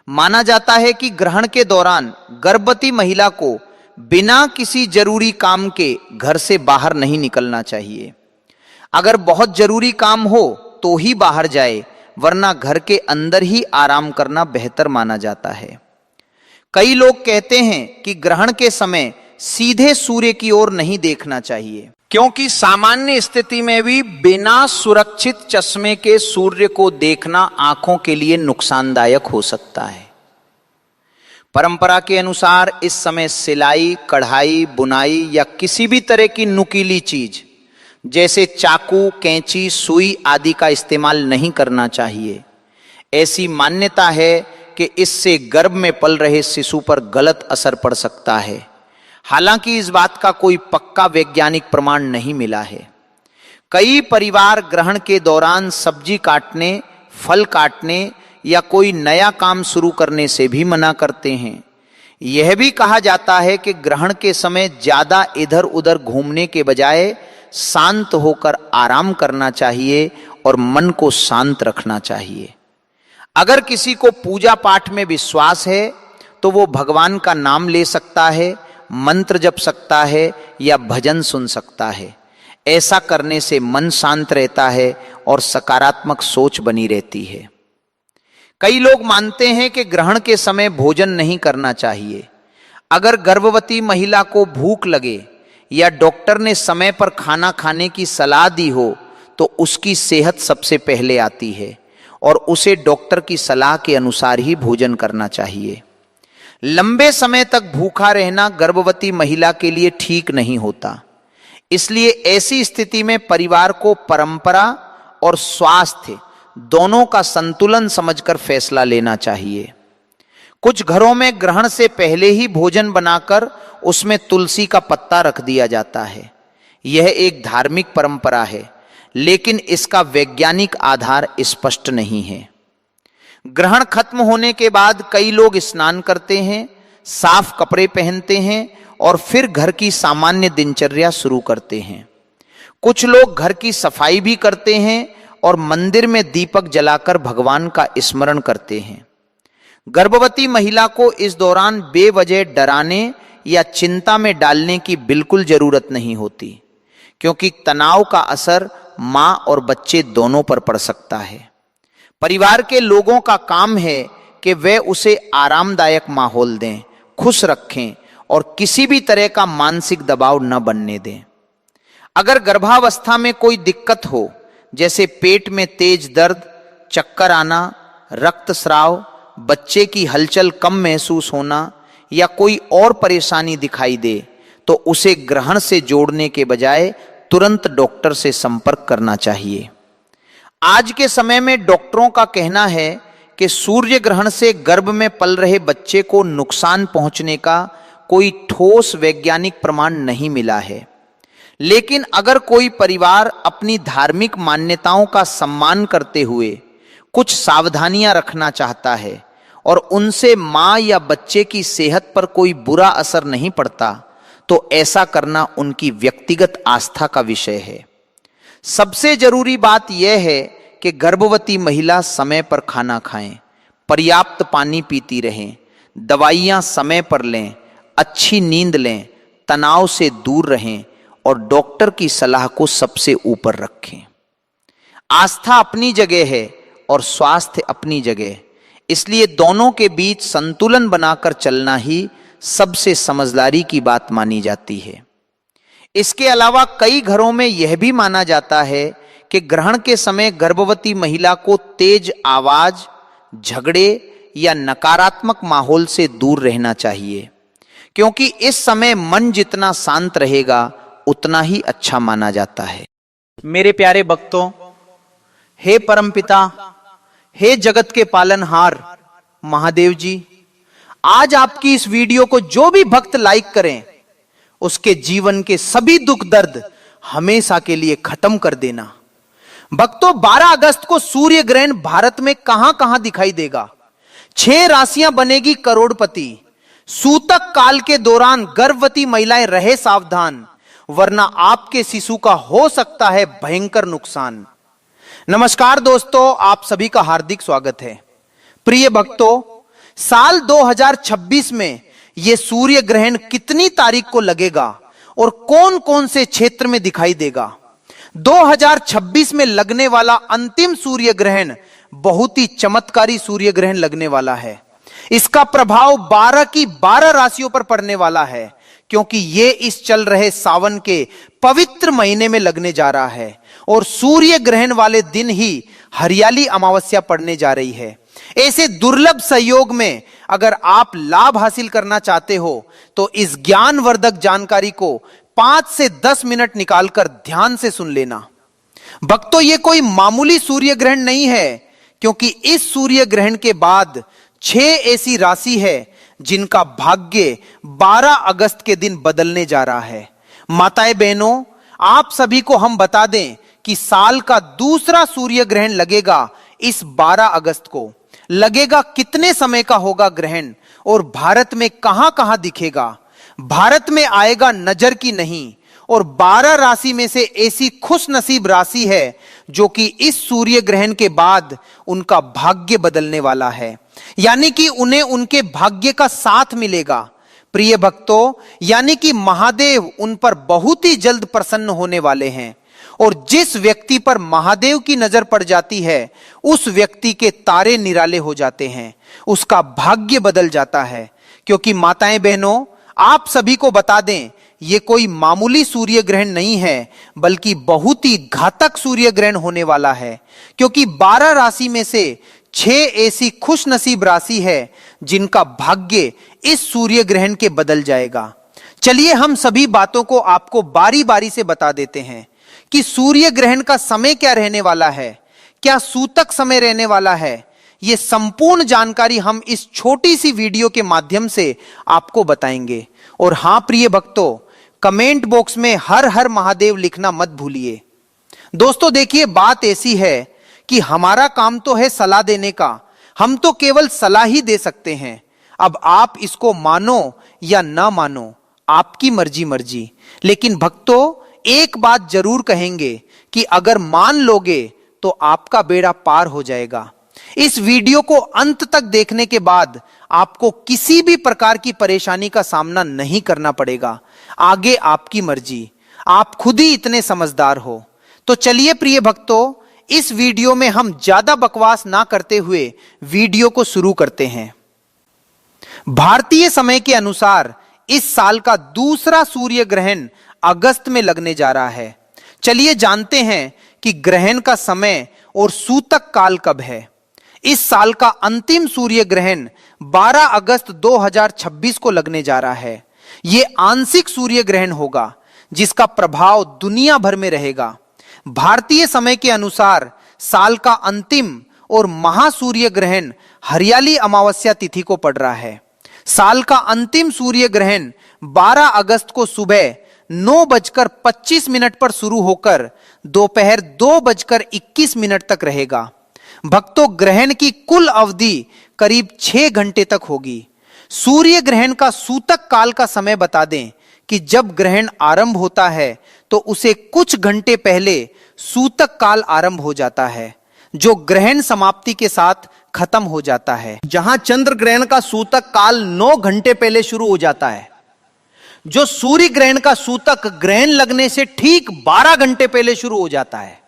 Speaker 1: माना जाता है कि ग्रहण के दौरान गर्भवती महिला को बिना किसी जरूरी काम के घर से बाहर नहीं निकलना चाहिए। अगर बहुत जरूरी काम हो तो ही बाहर जाए, वरना घर के अंदर ही आराम करना बेहतर माना जाता है। कई लोग कहते हैं कि ग्रहण के समय सीधे सूर्य की ओर नहीं देखना चाहिए, क्योंकि सामान्य स्थिति में भी बिना सुरक्षित चश्मे के सूर्य को देखना आंखों के लिए नुकसानदायक हो सकता है। परंपरा के अनुसार इस समय सिलाई, कढ़ाई, बुनाई या किसी भी तरह की नुकीली चीज जैसे चाकू, कैंची, सुई आदि का इस्तेमाल नहीं करना चाहिए। ऐसी मान्यता है कि इससे गर्भ में पल रहे शिशु पर गलत असर पड़ सकता है। हालांकि इस बात का कोई पक्का वैज्ञानिक प्रमाण नहीं मिला है। कई परिवार ग्रहण के दौरान सब्जी काटने, फल काटने या कोई नया काम शुरू करने से भी मना करते हैं। यह भी कहा जाता है कि ग्रहण के समय ज्यादा इधर उधर घूमने के बजाय शांत होकर आराम करना चाहिए और मन को शांत रखना चाहिए। अगर किसी को पूजा पाठ में विश्वास है तो वो भगवान का नाम ले सकता है, मंत्र जप सकता है या भजन सुन सकता है। ऐसा करने से मन शांत रहता है और सकारात्मक सोच बनी रहती है। कई लोग मानते हैं कि ग्रहण के समय भोजन नहीं करना चाहिए। अगर गर्भवती महिला को भूख लगे या डॉक्टर ने समय पर खाना खाने की सलाह दी हो तो उसकी सेहत सबसे पहले आती है और उसे डॉक्टर की सलाह के अनुसार ही भोजन करना चाहिए। लंबे समय तक भूखा रहना गर्भवती महिला के लिए ठीक नहीं होता। इसलिए ऐसी स्थिति में परिवार को परंपरा और स्वास्थ्य दोनों का संतुलन समझकर फैसला लेना चाहिए। कुछ घरों में ग्रहण से पहले ही भोजन बनाकर उसमें तुलसी का पत्ता रख दिया जाता है। यह एक धार्मिक परंपरा है, लेकिन इसका वैज्ञानिक आधार स्पष्ट नहीं है। ग्रहण खत्म होने के बाद कई लोग स्नान करते हैं, साफ कपड़े पहनते हैं और फिर घर की सामान्य दिनचर्या शुरू करते हैं। कुछ लोग घर की सफाई भी करते हैं और मंदिर में दीपक जलाकर भगवान का स्मरण करते हैं। गर्भवती महिला को इस दौरान बेवजह डराने या चिंता में डालने की बिल्कुल जरूरत नहीं होती, क्योंकि तनाव का असर मां और बच्चे दोनों पर पड़ सकता है। परिवार के लोगों का काम है कि वे उसे आरामदायक माहौल दें, खुश रखें और किसी भी तरह का मानसिक दबाव न बनने दें। अगर गर्भावस्था में कोई दिक्कत हो, जैसे पेट में तेज दर्द, चक्कर आना, रक्तस्राव, बच्चे की हलचल कम महसूस होना या कोई और परेशानी दिखाई दे, तो उसे ग्रहण से जोड़ने के बजाय तुरंत डॉक्टर से संपर्क करना चाहिए। आज के समय में डॉक्टरों का कहना है कि सूर्य ग्रहण से गर्भ में पल रहे बच्चे को नुकसान पहुंचने का कोई ठोस वैज्ञानिक प्रमाण नहीं मिला है। लेकिन अगर कोई परिवार अपनी धार्मिक मान्यताओं का सम्मान करते हुए कुछ सावधानियां रखना चाहता है और उनसे मां या बच्चे की सेहत पर कोई बुरा असर नहीं पड़ता, तो ऐसा करना उनकी व्यक्तिगत आस्था का विषय है। सबसे जरूरी बात यह है कि गर्भवती महिला समय पर खाना खाएं, पर्याप्त पानी पीती रहें, दवाइयां समय पर लें, अच्छी नींद लें, तनाव से दूर रहें और डॉक्टर की सलाह को सबसे ऊपर रखें। आस्था अपनी जगह है और स्वास्थ्य अपनी जगह, इसलिए दोनों के बीच संतुलन बनाकर चलना ही सबसे समझदारी की बात मानी जाती है। इसके अलावा कई घरों में यह भी माना जाता है कि ग्रहण के समय गर्भवती महिला को तेज आवाज, झगड़े या नकारात्मक माहौल से दूर रहना चाहिए, क्योंकि इस समय मन जितना शांत रहेगा उतना ही अच्छा माना जाता है।
Speaker 2: मेरे प्यारे भक्तों, हे परमपिता, हे जगत के पालनहार महादेव जी, आज आपकी इस वीडियो को जो भी भक्त लाइक करें उसके जीवन के सभी दुख दर्द हमेशा के लिए खत्म कर देना। भक्तों, 12 अगस्त को सूर्य ग्रहण भारत में कहां कहां दिखाई देगा। 6 राशियां बनेगी करोड़पति। सूतक काल के दौरान गर्भवती महिलाएं रहे सावधान, वरना आपके शिशु का हो सकता है भयंकर नुकसान। नमस्कार दोस्तों, आप सभी का हार्दिक स्वागत है। प्रिय भक्तों, साल 2026 में यह सूर्य ग्रहण कितनी तारीख को लगेगा और कौन कौन से क्षेत्र में दिखाई देगा? 2026 में लगने वाला अंतिम सूर्य ग्रहण बहुत ही चमत्कारी सूर्य ग्रहण लगने वाला है। इसका प्रभाव 12 की 12 राशियों पर पड़ने वाला है, क्योंकि यह इस चल रहे सावन के पवित्र महीने में लगने जा रहा है और सूर्य ग्रहण वाले दिन ही हरियाली अमावस्या पड़ने जा रही है। ऐसे दुर्लभ सहयोग में अगर आप लाभ हासिल करना चाहते हो तो इस ज्ञानवर्धक जानकारी को 5 से 10 मिनट निकालकर ध्यान से सुन लेना। भक्तों, यह कोई मामूली सूर्य ग्रहण नहीं है, क्योंकि इस सूर्य ग्रहण के बाद 6 ऐसी राशि है जिनका भाग्य 12 अगस्त के दिन बदलने जा रहा है। माताएं बहनों, आप सभी को हम बता दें कि साल का दूसरा सूर्य ग्रहण लगेगा इस 12 अगस्त को। लगेगा कितने समय का होगा ग्रहण और भारत में कहां कहां दिखेगा? भारत में आएगा नजर की नहीं, और 12 राशि में से ऐसी खुश नसीब राशि है जो कि इस सूर्य ग्रहण के बाद उनका भाग्य बदलने वाला है, यानी कि उन्हें उनके भाग्य का साथ मिलेगा। प्रिय भक्तों, यानी कि महादेव उन पर बहुत ही जल्द प्रसन्न होने वाले हैं, और जिस व्यक्ति पर महादेव की नजर पड़ जाती है उस व्यक्ति के तारे निराले हो जाते हैं, उसका भाग्य बदल जाता है। क्योंकि माताएं बहनों, आप सभी को बता दें, यह कोई मामूली सूर्य ग्रहण नहीं है, बल्कि बहुत ही घातक सूर्य ग्रहण होने वाला है, क्योंकि 12 राशि में से 6 ऐसी खुश नसीब राशि है जिनका भाग्य इस सूर्य ग्रहण के बदल जाएगा। चलिए हम सभी बातों को आपको बारी बारी से बता देते हैं कि सूर्य ग्रहण का समय क्या रहने वाला है, क्या सूतक समय रहने वाला है। यह संपूर्ण जानकारी हम इस छोटी सी वीडियो के माध्यम से आपको बताएंगे। और हां प्रिय भक्तों, कमेंट बॉक्स में हर हर महादेव लिखना मत भूलिए। दोस्तों देखिए, बात ऐसी है कि हमारा काम तो है सलाह देने का, हम तो केवल सलाह ही दे सकते हैं। अब आप इसको मानो या ना मानो, आपकी मर्जी। लेकिन भक्तों, एक बात जरूर कहेंगे कि अगर मान लोगे तो आपका बेड़ा पार हो जाएगा। इस वीडियो को अंत तक देखने के बाद आपको किसी भी प्रकार की परेशानी का सामना नहीं करना पड़ेगा। आगे आपकी मर्जी, आप खुद ही इतने समझदार हो। तो चलिए प्रिय भक्तों, इस वीडियो में हम ज्यादा बकवास ना करते हुए वीडियो को शुरू करते हैं। भारतीय समय के अनुसार इस साल का दूसरा सूर्य ग्रहण अगस्त में लगने जा रहा है। चलिए जानते हैं कि ग्रहण का समय और सूतक काल कब है। इस साल का अंतिम सूर्य ग्रहण 12 अगस्त 2026 को लगने जा रहा है। यह आंशिक सूर्य ग्रहण होगा जिसका प्रभाव दुनिया भर में रहेगा। भारतीय समय के अनुसार साल का अंतिम और महासूर्य ग्रहण हरियाली अमावस्या तिथि को पड़ रहा है। साल का अंतिम सूर्य ग्रहण 12 अगस्त को सुबह 9:25 पर शुरू होकर दोपहर 2:21 तक रहेगा। भक्तों, ग्रहण की कुल अवधि करीब 6 घंटे तक होगी। सूर्य ग्रहण का सूतक काल का समय बता दें कि जब ग्रहण आरंभ होता है तो उसे कुछ घंटे पहले सूतक काल आरंभ हो जाता है, जो ग्रहण समाप्ति के साथ खत्म हो जाता है। जहां चंद्र ग्रहण का सूतक काल 9 घंटे पहले शुरू हो जाता है, जो सूर्य ग्रहण का सूतक ग्रहण लगने से ठीक 12 घंटे पहले शुरू हो जाता है।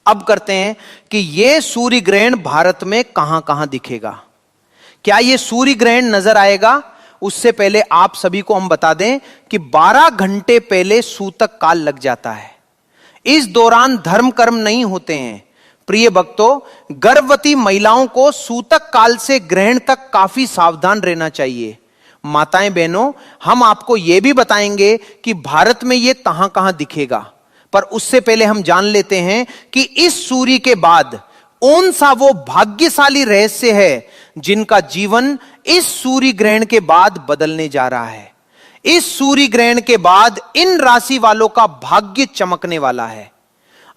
Speaker 2: अब करते हैं कि यह सूर्य ग्रहण भारत में कहां कहां दिखेगा। क्या यह सूर्य ग्रहण नजर आएगा? उससे पहले आप सभी को हम बता दें कि 12 घंटे पहले सूतक काल लग जाता है। इस दौरान धर्म कर्म नहीं होते हैं। प्रिय भक्तों, गर्भवती महिलाओं को सूतक काल से ग्रहण तक काफी सावधान रहना चाहिए। माताएं बहनों, हम आपको यह भी बताएंगे कि भारत में यह कहां कहां दिखेगा, पर उससे पहले हम जान लेते हैं कि इस सूर्य के बाद कौन सा वो भाग्यशाली रहस्य है जिनका जीवन इस सूर्य ग्रहण के बाद बदलने जा रहा है। इस सूर्य ग्रहण के बाद इन राशि वालों का भाग्य चमकने वाला है।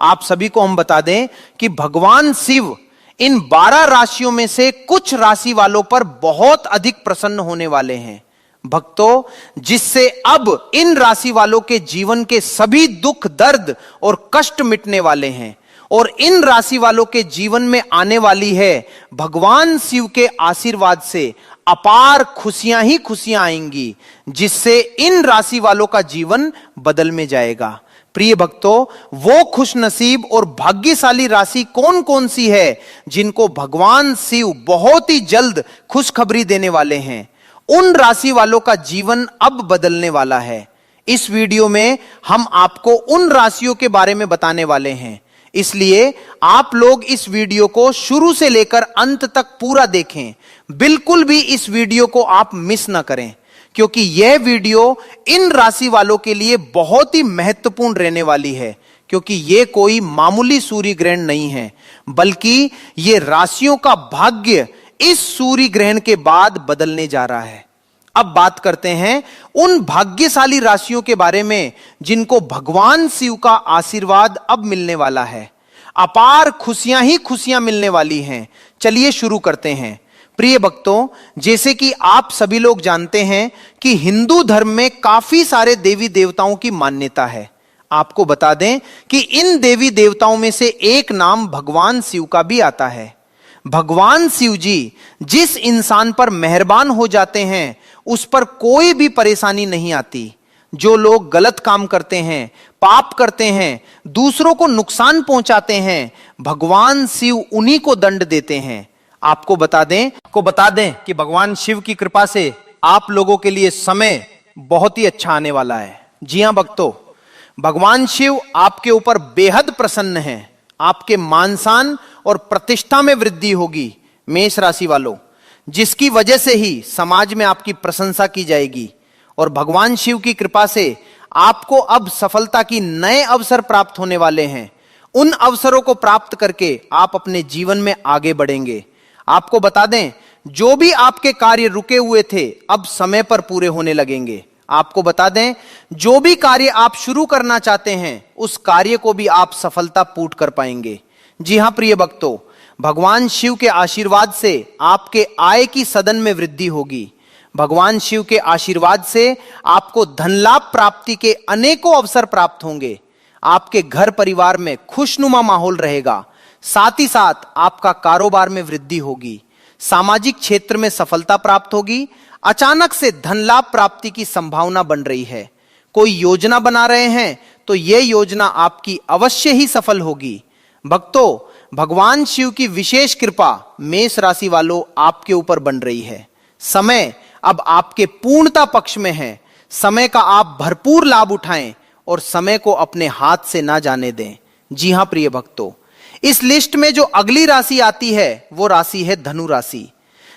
Speaker 2: आप सभी को हम बता दें कि भगवान शिव इन 12 राशियों में से कुछ राशि वालों पर बहुत अधिक प्रसन्न होने वाले हैं। भक्तों, जिससे अब इन राशि वालों के जीवन के सभी दुख, दर्द और कष्ट मिटने वाले हैं और इन राशि वालों के जीवन में आने वाली है भगवान शिव के आशीर्वाद से अपार खुशियां ही खुशियां आएंगी, जिससे इन राशि वालों का जीवन बदल में जाएगा। प्रिय भक्तों, वो खुशनसीब और भाग्यशाली राशि कौन कौन सी है जिनको भगवान शिव बहुत ही जल्द खुशखबरी देने वाले हैं, उन राशि वालों का जीवन अब बदलने वाला है। इस वीडियो में हम आपको उन राशियों के बारे में बताने वाले हैं, इसलिए आप लोग इस वीडियो को शुरू से लेकर अंत तक पूरा देखें। बिल्कुल भी इस वीडियो को आप मिस ना करें, क्योंकि यह वीडियो इन राशि वालों के लिए बहुत ही महत्वपूर्ण रहने वाली है। क्योंकि यह कोई मामूली सूर्य ग्रहण नहीं है, बल्कि यह राशियों का भाग्य इस सूर्य ग्रहण के बाद बदलने जा रहा है। अब बात करते हैं उन भाग्यशाली राशियों के बारे में जिनको भगवान शिव का आशीर्वाद अब मिलने वाला है। अपार खुशियां ही खुशियां मिलने वाली हैं। चलिए शुरू करते हैं। प्रिय भक्तों, जैसे कि आप सभी लोग जानते हैं कि हिंदू धर्म में काफी सारे देवी देवताओं की मान्यता है। आपको बता दें कि इन देवी देवताओं में से एक नाम भगवान शिव का भी आता है। भगवान शिव जी जिस इंसान पर मेहरबान हो जाते हैं उस पर कोई भी परेशानी नहीं आती। जो लोग गलत काम करते हैं, पाप करते हैं, दूसरों को नुकसान पहुंचाते हैं, भगवान शिव उन्हीं को दंड देते हैं। आपको बता दें कि भगवान शिव की कृपा से आप लोगों के लिए समय बहुत ही अच्छा आने वाला है। जी हां भक्तों, भगवान शिव आपके ऊपर बेहद प्रसन्न हैं। आपके मान सम्मान और प्रतिष्ठा में वृद्धि होगी मेष राशि वालों, जिसकी वजह से ही समाज में आपकी प्रशंसा की जाएगी। और भगवान शिव की कृपा से आपको अब सफलता की नए अवसर प्राप्त होने वाले हैं। उन अवसरों को प्राप्त करके आप अपने जीवन में आगे बढ़ेंगे। आपको बता दें, जो भी आपके कार्य रुके हुए थे अब समय पर पूरे होने लगेंगे। आपको बता दें, जो भी कार्य आप शुरू करना चाहते हैं उस कार्य को भी आप सफलतापूर्वक कर पाएंगे। जी हां प्रिय भक्तों, भगवान शिव के आशीर्वाद से आपके आय की सदन में वृद्धि होगी। भगवान शिव के आशीर्वाद से आपको धन लाभ प्राप्ति के अनेकों अवसर प्राप्त होंगे। आपके घर परिवार में खुशनुमा माहौल रहेगा। साथ ही साथ आपका कारोबार में वृद्धि होगी। सामाजिक क्षेत्र में सफलता प्राप्त होगी। अचानक से धन लाभ प्राप्ति की संभावना बन रही है। कोई योजना बना रहे हैं तो यह योजना आपकी अवश्य ही सफल होगी। भक्तों, भगवान शिव की विशेष कृपा मेष राशि वालों आपके ऊपर बन रही है। समय अब आपके पूर्णता पक्ष में है। समय का आप भरपूर लाभ उठाएं और समय को अपने हाथ से ना जाने दें। जी हां प्रिय भक्तों, इस लिस्ट में जो अगली राशि आती है वो राशि है धनु राशि।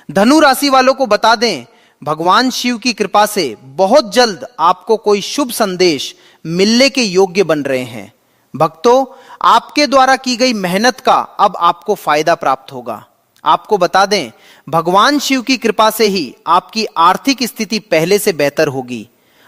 Speaker 2: धनु राशि वालों को बता दें, भगवान शिव की कृपा से बहुत जल्द आपको कोई शुभ संदेश मिलने के योग्य बन रहे हैं। भक्तों, आपके द्वारा की गई मेहनत का अब आपको फायदा प्राप्त होगा। आपको बता दें, भगवान शिव की कृपा से ही आपकी आर्थिक स्थिति पहले से बेहतर होगी।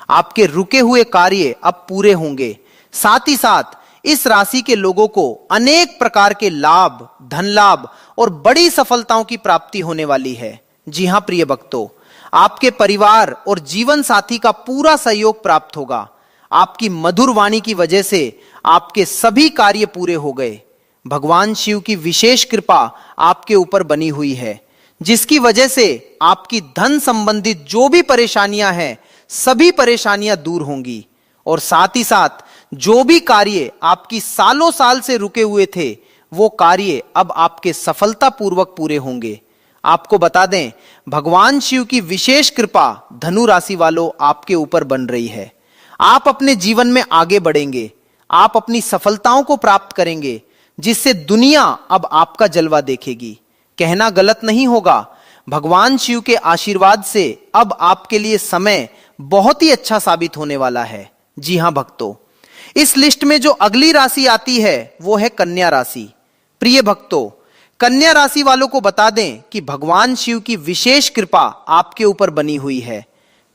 Speaker 2: आपके रुके हुए कार्य अब पूरे होंगे। साथ ही साथ इस राशि के लोगों को अनेक प्रकार के लाभ, धन लाभ और बड़ी सफलताओं की प्राप्ति होने वाली है। जी हां प्रिय भक्तों, आपके परिवार और जीवन साथी का पूरा सहयोग प्राप्त होगा। आपकी मधुर वाणी की वजह से आपके सभी कार्य पूरे हो गए। भगवान शिव की विशेष कृपा आपके ऊपर बनी हुई है, जिसकी वजह से आपकी धन संबंधित जो भी परेशानियां हैं, सभी परेशानियां दूर होंगी। और साथ ही साथ जो भी कार्य आपकी सालों साल से रुके हुए थे, वो कार्य अब आपके सफलतापूर्वक पूरे होंगे। आपको बता दें, भगवान शिव की विशेष कृपा धनु राशि वालों आपके ऊपर बन रही है। आप अपने जीवन में आगे बढ़ेंगे, आप अपनी सफलताओं को प्राप्त करेंगे, जिससे दुनिया अब आपका जलवा देखेगी। कहना गलत नहीं होगा, भगवान शिव के आशीर्वाद से अब आपके लिए समय बहुत ही अच्छा साबित होने वाला है। जी हां भक्तों, इस लिस्ट में जो अगली राशि आती है वो है कन्या राशि। प्रिय भक्तों, कन्या राशि वालों को बता दें कि भगवान शिव की विशेष कृपा आपके ऊपर बनी हुई है।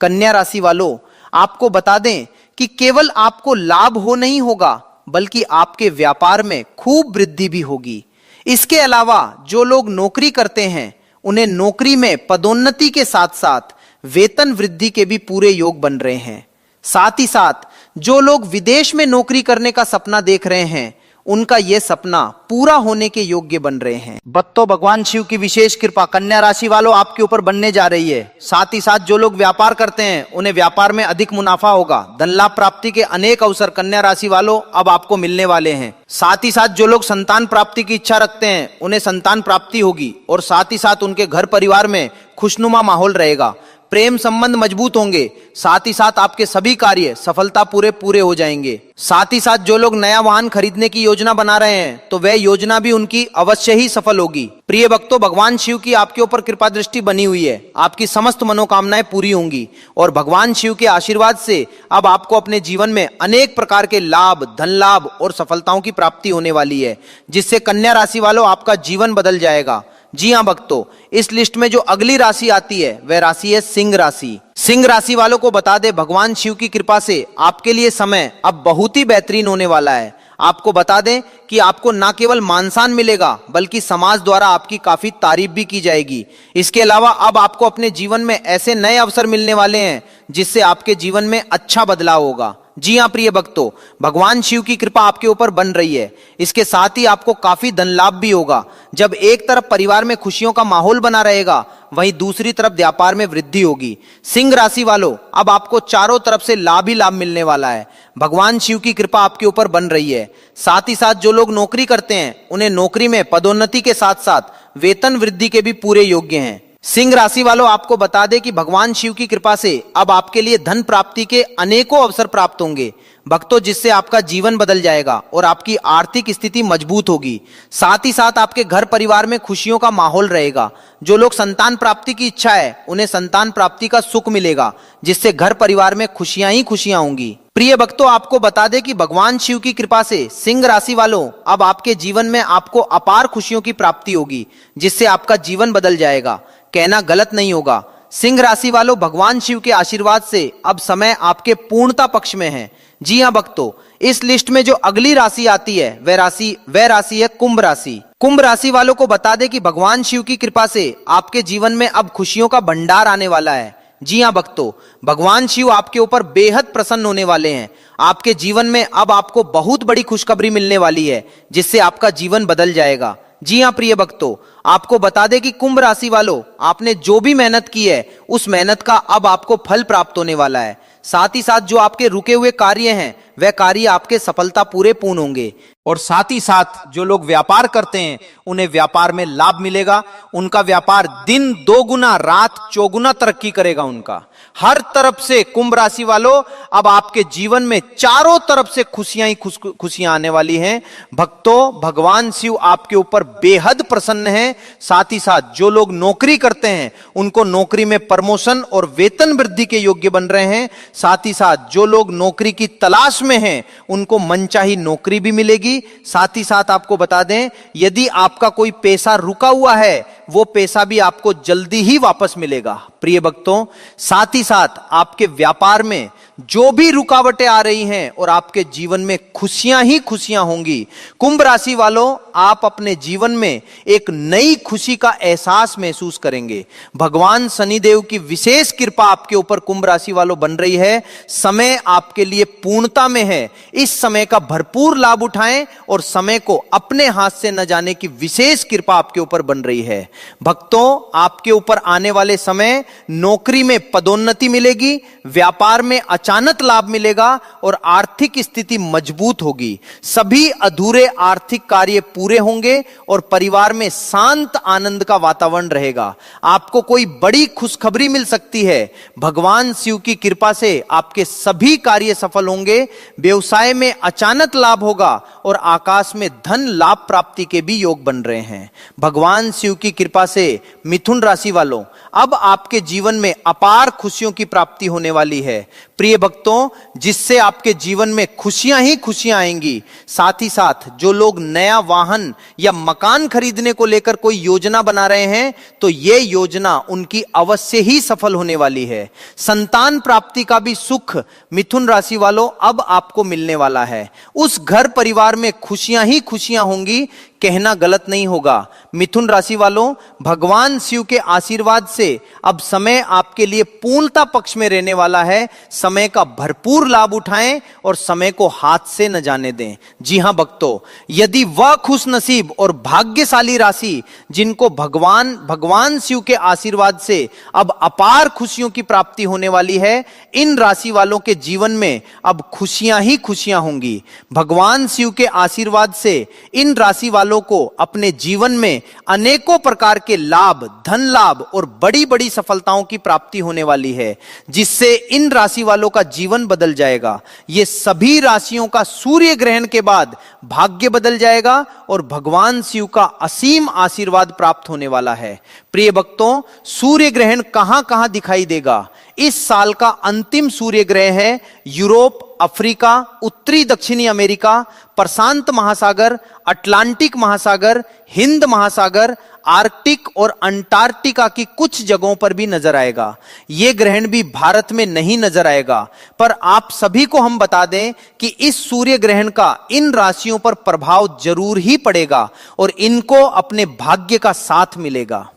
Speaker 2: कन्या राशि वालों, आपको बता दें कि केवल आपको लाभ हो नहीं होगा, बल्कि आपके व्यापार में खूब वृद्धि भी होगी। इसके अलावा जो लोग नौकरी करते हैं, उन्हें नौकरी में पदोन्नति के साथ साथ वेतन वृद्धि के भी पूरे योग बन रहे हैं। साथ ही साथ जो लोग विदेश में नौकरी करने का सपना देख रहे हैं, उनका यह सपना पूरा होने के योग्य बन रहे हैं। बत्तों, भगवान शिव की विशेष कृपा कन्या राशि वालों आपके ऊपर बनने जा रही है। साथ ही साथ जो लोग व्यापार करते हैं, उन्हें व्यापार में अधिक मुनाफा होगा। धन लाभ प्राप्ति के अनेक अवसर कन्या राशि वालों अब आपको मिलने वाले हैं। साथ ही साथ जो लोग संतान प्राप्ति की इच्छा रखते हैं, उन्हें संतान प्राप्ति होगी। और साथ ही साथ उनके घर परिवार में खुशनुमा माहौल रहेगा, प्रेम संबंध मजबूत होंगे। साथ ही साथ आपके सभी कार्य सफलता पूरे हो जाएंगे। साथ ही साथ जो लोग नया वाहन खरीदने की योजना बना रहे हैं, तो वह योजना भी उनकी अवश्य ही सफल होगी। प्रिय भक्तों, भगवान शिव की आपके ऊपर कृपा दृष्टि बनी हुई है। आपकी समस्त मनोकामनाएं पूरी होंगी और भगवान शिव के आशीर्वाद से अब आपको अपने जीवन में अनेक प्रकार के लाभ, धन लाभ और सफलताओं की प्राप्ति होने वाली है, जिससे कन्या राशि वालों आपका जीवन बदल जाएगा। जी हां भक्तों, इस लिस्ट में जो अगली राशि आती है वह राशि है सिंह राशि। सिंह राशि वालों को बता दे, भगवान शिव की कृपा से आपके लिए समय अब बहुत ही बेहतरीन होने वाला है। आपको बता दें कि आपको न केवल मान सम्मान मिलेगा, बल्कि समाज द्वारा आपकी काफी तारीफ भी की जाएगी। इसके अलावा अब आपको अपने जीवन में ऐसे नए अवसर मिलने वाले हैं, जिससे आपके जीवन में अच्छा बदलाव होगा। जी हां प्रिय भक्तों, भगवान शिव की कृपा आपके ऊपर बन रही है। इसके साथ ही आपको काफी धन लाभ भी होगा। जब एक तरफ परिवार में खुशियों का माहौल बना रहेगा, वहीं दूसरी तरफ व्यापार में वृद्धि होगी। सिंह राशि वालों, अब आपको चारों तरफ से लाभ ही लाभ मिलने वाला है। भगवान शिव की कृपा आपके ऊपर बन रही है। साथ ही साथ जो लोग नौकरी करते हैं, उन्हें नौकरी में पदोन्नति के साथ साथ वेतन वृद्धि के भी पूरे योग्य हैं। सिंह राशि वालों, आपको बता दें कि भगवान शिव की कृपा से अब आपके लिए धन प्राप्ति के अनेकों अवसर प्राप्त होंगे भक्तों, जिससे आपका जीवन बदल जाएगा और आपकी आर्थिक स्थिति मजबूत होगी। साथ ही साथ आपके घर परिवार में खुशियों का माहौल रहेगा। जो लोग संतान प्राप्ति की इच्छा है, उन्हें संतान प्राप्ति का सुख मिलेगा, जिससे घर परिवार में खुशियां ही खुशियां होंगी। प्रिय भक्तों, आपको बता दें कि भगवान शिव की कृपा से सिंह राशि वालों अब आपके जीवन में आपको अपार खुशियों की प्राप्ति होगी, जिससे आपका जीवन बदल जाएगा। कहना गलत नहीं होगा, सिंह राशि वालों, भगवान शिव के आशीर्वाद से अब समय आपके पूर्णता पक्ष में है। जी हां भक्तों, इस लिस्ट में जो अगली राशि आती है वह राशि है कुंभ राशि। कुंभ राशि वालों को बता दें कि भगवान शिव की कृपा से आपके जीवन में अब खुशियों का भंडार आने वाला है। जी हां भक्तों, भगवान शिव आपके ऊपर बेहद प्रसन्न होने वाले हैं। आपके जीवन में अब आपको बहुत बड़ी खुशखबरी मिलने वाली है, जिससे आपका जीवन बदल जाएगा। जी हां प्रिय भक्तों, आपको बता दें कि कुंभ राशि वालों, आपने जो भी मेहनत की है, उस मेहनत का अब आपको फल प्राप्त होने वाला है। साथ ही साथ जो आपके रुके हुए कार्य हैं, वह कार्य आपके सफलता पूर्ण होंगे। और साथ ही साथ जो लोग व्यापार करते हैं उन्हें व्यापार में लाभ मिलेगा। उनका व्यापार दिन दोगुना रात चौगुना तरक्की करेगा। उनका हर तरफ से कुंभ राशि वालों अब आपके जीवन में चारों तरफ से खुशियां ही खुशियां आने वाली हैं। भक्तों, भगवान शिव आपके ऊपर बेहद प्रसन्न हैं। साथ ही साथ जो लोग नौकरी करते हैं उनको नौकरी में प्रमोशन और वेतन वृद्धि के योग्य बन रहे हैं। साथ ही साथ जो लोग नौकरी की तलाश में हैं उनको मनचाही नौकरी भी मिलेगी। साथ ही साथ आपको बता दें, यदि आपका कोई पैसा रुका हुआ है वो पैसा भी आपको जल्दी ही वापस मिलेगा। प्रिय भक्तों, साथ ही साथ आपके व्यापार में जो भी रुकावटें आ रही हैं और आपके जीवन में खुशियां ही खुशियां होंगी। कुंभ राशि वालों, आप अपने जीवन में एक नई खुशी का एहसास महसूस करेंगे। भगवान शनिदेव की विशेष कृपा आपके ऊपर कुंभ राशि वालों बन रही है। समय आपके लिए पूर्णता में है। इस समय का भरपूर लाभ उठाएं और समय को अपने हाथ से न जाने की विशेष कृपा आपके ऊपर बन रही है। भक्तों, आपके ऊपर आने वाले समय नौकरी में पदोन्नति मिलेगी, व्यापार में अचानक लाभ मिलेगा और आर्थिक स्थिति मजबूत होगी। सभी अधूरे आर्थिक कार्य पूरे होंगे और परिवार में शांत आनंद का वातावरण रहेगा। आपको कोई बड़ी खुशखबरी मिल सकती है। भगवान शिव की कृपा से आपके सभी कार्य सफल होंगे। व्यवसाय में अचानक लाभ होगा और आकाश में धन लाभ प्राप्ति के भी योग बन रहे हैं। भगवान शिव की कृपा से मिथुन राशि वालों, अब आपके जीवन में अपार खुशियों की प्राप्ति होने वाली है। प्रिय भक्तों, जिससे आपके जीवन में खुशियां ही खुशियां आएंगी। साथ ही साथ जो लोग नया वाहन या मकान खरीदने को लेकर कोई योजना बना रहे हैं तो यह योजना उनकी अवश्य ही सफल होने वाली है। संतान प्राप्ति का भी सुख मिथुन राशि वालों अब आपको मिलने वाला है। उस घर परिवार में खुशियां ही खुशियां होंगी, कहना गलत नहीं होगा। मिथुन राशि वालों, भगवान शिव के आशीर्वाद से अब समय आपके लिए पूर्णता पक्ष में रहने वाला है। समय का भरपूर लाभ उठाएं और समय को हाथ से न जाने दें। जी हां भक्तों, यदि वह खुश नसीब और भाग्यशाली राशि जिनको भगवान शिव के आशीर्वाद से अब अपार खुशियों की प्राप्ति होने वाली है, इन राशि वालों के जीवन में अब खुशियां ही खुशियां होंगी। भगवान शिव के आशीर्वाद से इन राशि वालों को अपने जीवन में अनेकों प्रकार के लाभ, धन लाभ और बड़ी बड़ी सफलताओं की प्राप्ति होने वाली है, जिससे इन राशि वालों का जीवन बदल जाएगा। ये सभी राशियों का सूर्य ग्रहण के बाद भाग्य बदल जाएगा और भगवान शिव का असीम आशीर्वाद प्राप्त होने वाला है। प्रिय भक्तों, सूर्य ग्रहण कहां कहां दिखाई देगा? इस साल का अंतिम सूर्य ग्रहण है यूरोप, अफ्रीका, उत्तरी दक्षिणी अमेरिका, प्रशांत महासागर, अटलांटिक महासागर, हिंद महासागर, आर्कटिक और अंटार्कटिका की कुछ जगहों पर भी नजर आएगा। यह ग्रहण भी भारत में नहीं नजर आएगा, पर आप सभी को हम बता दें कि इस सूर्य ग्रहण का इन राशियों पर प्रभाव जरूर ही पड़ेगा और इनको अपने भाग्य का साथ मिलेगा।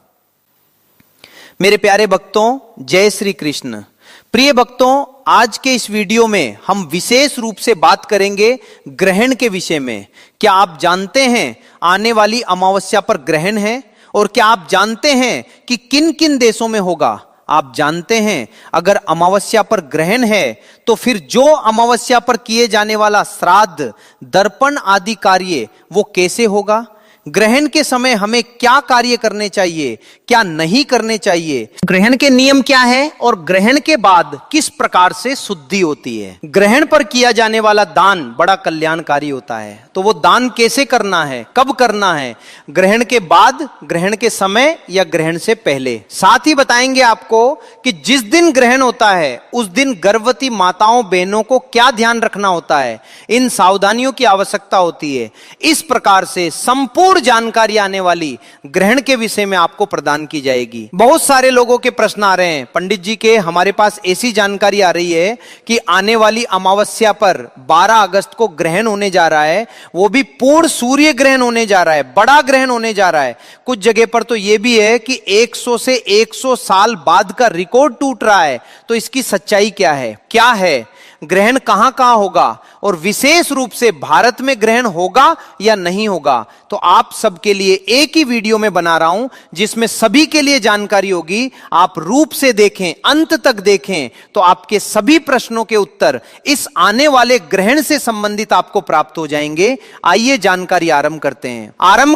Speaker 2: मेरे प्यारे भक्तों, जय श्री कृष्ण। प्रिय भक्तों, आज के इस वीडियो में हम विशेष रूप से बात करेंगे ग्रहण के विषय में। क्या आप जानते हैं आने वाली अमावस्या पर ग्रहण है? और क्या आप जानते हैं कि किन किन देशों में होगा? आप जानते हैं अगर अमावस्या पर ग्रहण है तो फिर जो अमावस्या पर किए जाने वाला श्राद्ध, दर्पण आदि कार्य वो कैसे होगा? ग्रहण के समय हमें क्या कार्य करने चाहिए, क्या नहीं करने चाहिए? ग्रहण के नियम क्या है और ग्रहण के बाद किस प्रकार से शुद्धि होती है? ग्रहण पर किया जाने वाला दान बड़ा कल्याणकारी होता है, तो वो दान कैसे करना है, कब करना है? ग्रहण के बाद, ग्रहण के समय या ग्रहण से पहले? साथ ही बताएंगे आपको कि जिस दिन ग्रहण होता है उस दिन गर्भवती माताओं बहनों को क्या ध्यान रखना होता है, इन सावधानियों की आवश्यकता होती है। इस प्रकार से संपूर्ण जानकारी आने वाली ग्रहण के विषय में आपको प्रदान की जाएगी। बहुत सारे लोगों के प्रश्न आ रहे हैं, पंडित जी के हमारे पास ऐसी जानकारी आ रही है कि आने वाली अमावस्या पर 12 अगस्त को ग्रहण होने जा रहा है, वो भी पूर्ण सूर्य ग्रहण होने जा रहा है, बड़ा ग्रहण होने जा रहा है। कुछ जगह पर तो यह भी है कि 100 से 100 साल बाद का रिकॉर्ड टूट रहा है। तो इसकी सच्चाई क्या है? ग्रहण कहां कहां होगा और विशेष रूप से भारत में ग्रहण होगा या नहीं होगा, तो आप सबके लिए एक ही वीडियो में बना रहा हूं जिसमें सभी के लिए जानकारी होगी। आप रूप से देखें, अंत तक देखें, तो आपके सभी प्रश्नों के उत्तर इस आने वाले ग्रहण से संबंधित आपको प्राप्त हो जाएंगे। आइए जानकारी आरंभ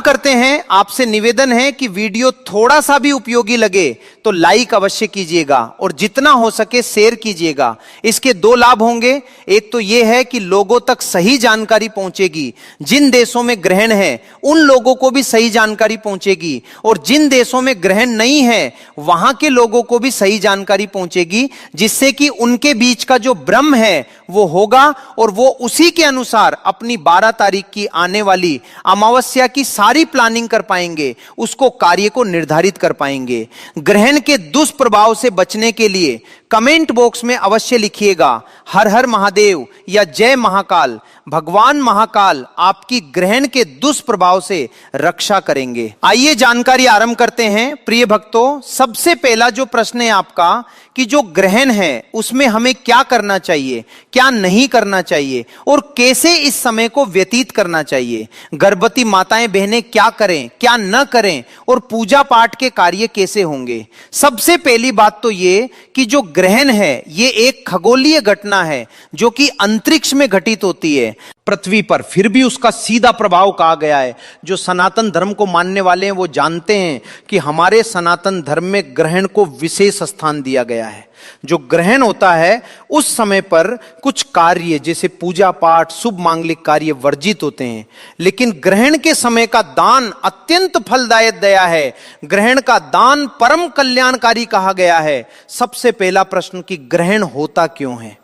Speaker 2: करते हैं। आपसे निवेदन है कि वीडियो थोड़ा सा भी उपयोगी लगे तो लाइक अवश्य कीजिएगा और जितना हो सके शेयर कीजिएगा। इसके दो लाभ होंगे। एक तो यह है कि लोगों तक सही जानकारी पहुंचेगी, जिन देशों में ग्रहण है उन लोगों को भी सही जानकारी पहुंचेगी, और जिन देशों में ग्रहण नहीं है वहां के लोगों को भी सही जानकारी पहुंचेगी, जिससे कि उनके बीच का जो भ्रम है वो होगा और वो उसी के अनुसार अपनी 12 तारीख की आने वाली अमावस्या की सारी प्लानिंग कर पाएंगे, उसको कार्य को निर्धारित कर पाएंगे। ग्रहण के दुष्प्रभाव से बचने के लिए कमेंट बॉक्स में अवश्य लिखिएगा हर हर महादेव या जय महाकाल। भगवान महाकाल आपकी ग्रहण के दुष्प्रभाव से रक्षा करेंगे। आइए जानकारी आरंभ करते हैं। प्रिय भक्तों, सबसे पहला जो प्रश्न है आपका कि जो ग्रहण है उसमें हमें क्या करना चाहिए, क्या नहीं करना चाहिए और कैसे इस समय को व्यतीत करना चाहिए। गर्भवती माताएं बहनें क्या करें, क्या न करें और पूजा पाठ के कार्य कैसे होंगे। सबसे पहली बात तो ये कि जो ग्रहण है ये एक खगोलीय घटना है जो कि अंतरिक्ष में घटित होती है पृथ्वी पर, फिर भी उसका सीधा प्रभाव कहा गया है। जो सनातन धर्म को मानने वाले हैं वो जानते हैं कि हमारे सनातन धर्म में ग्रहण को विशेष स्थान दिया गया है। जो ग्रहण होता है उस समय पर कुछ कार्य जैसे पूजा पाठ, शुभ मांगलिक कार्य वर्जित होते हैं, लेकिन ग्रहण के समय का दान अत्यंत फलदायक दया है। ग्रहण का दान परम कल्याणकारी कहा गया है। सबसे पहला प्रश्न कि ग्रहण होता क्यों है।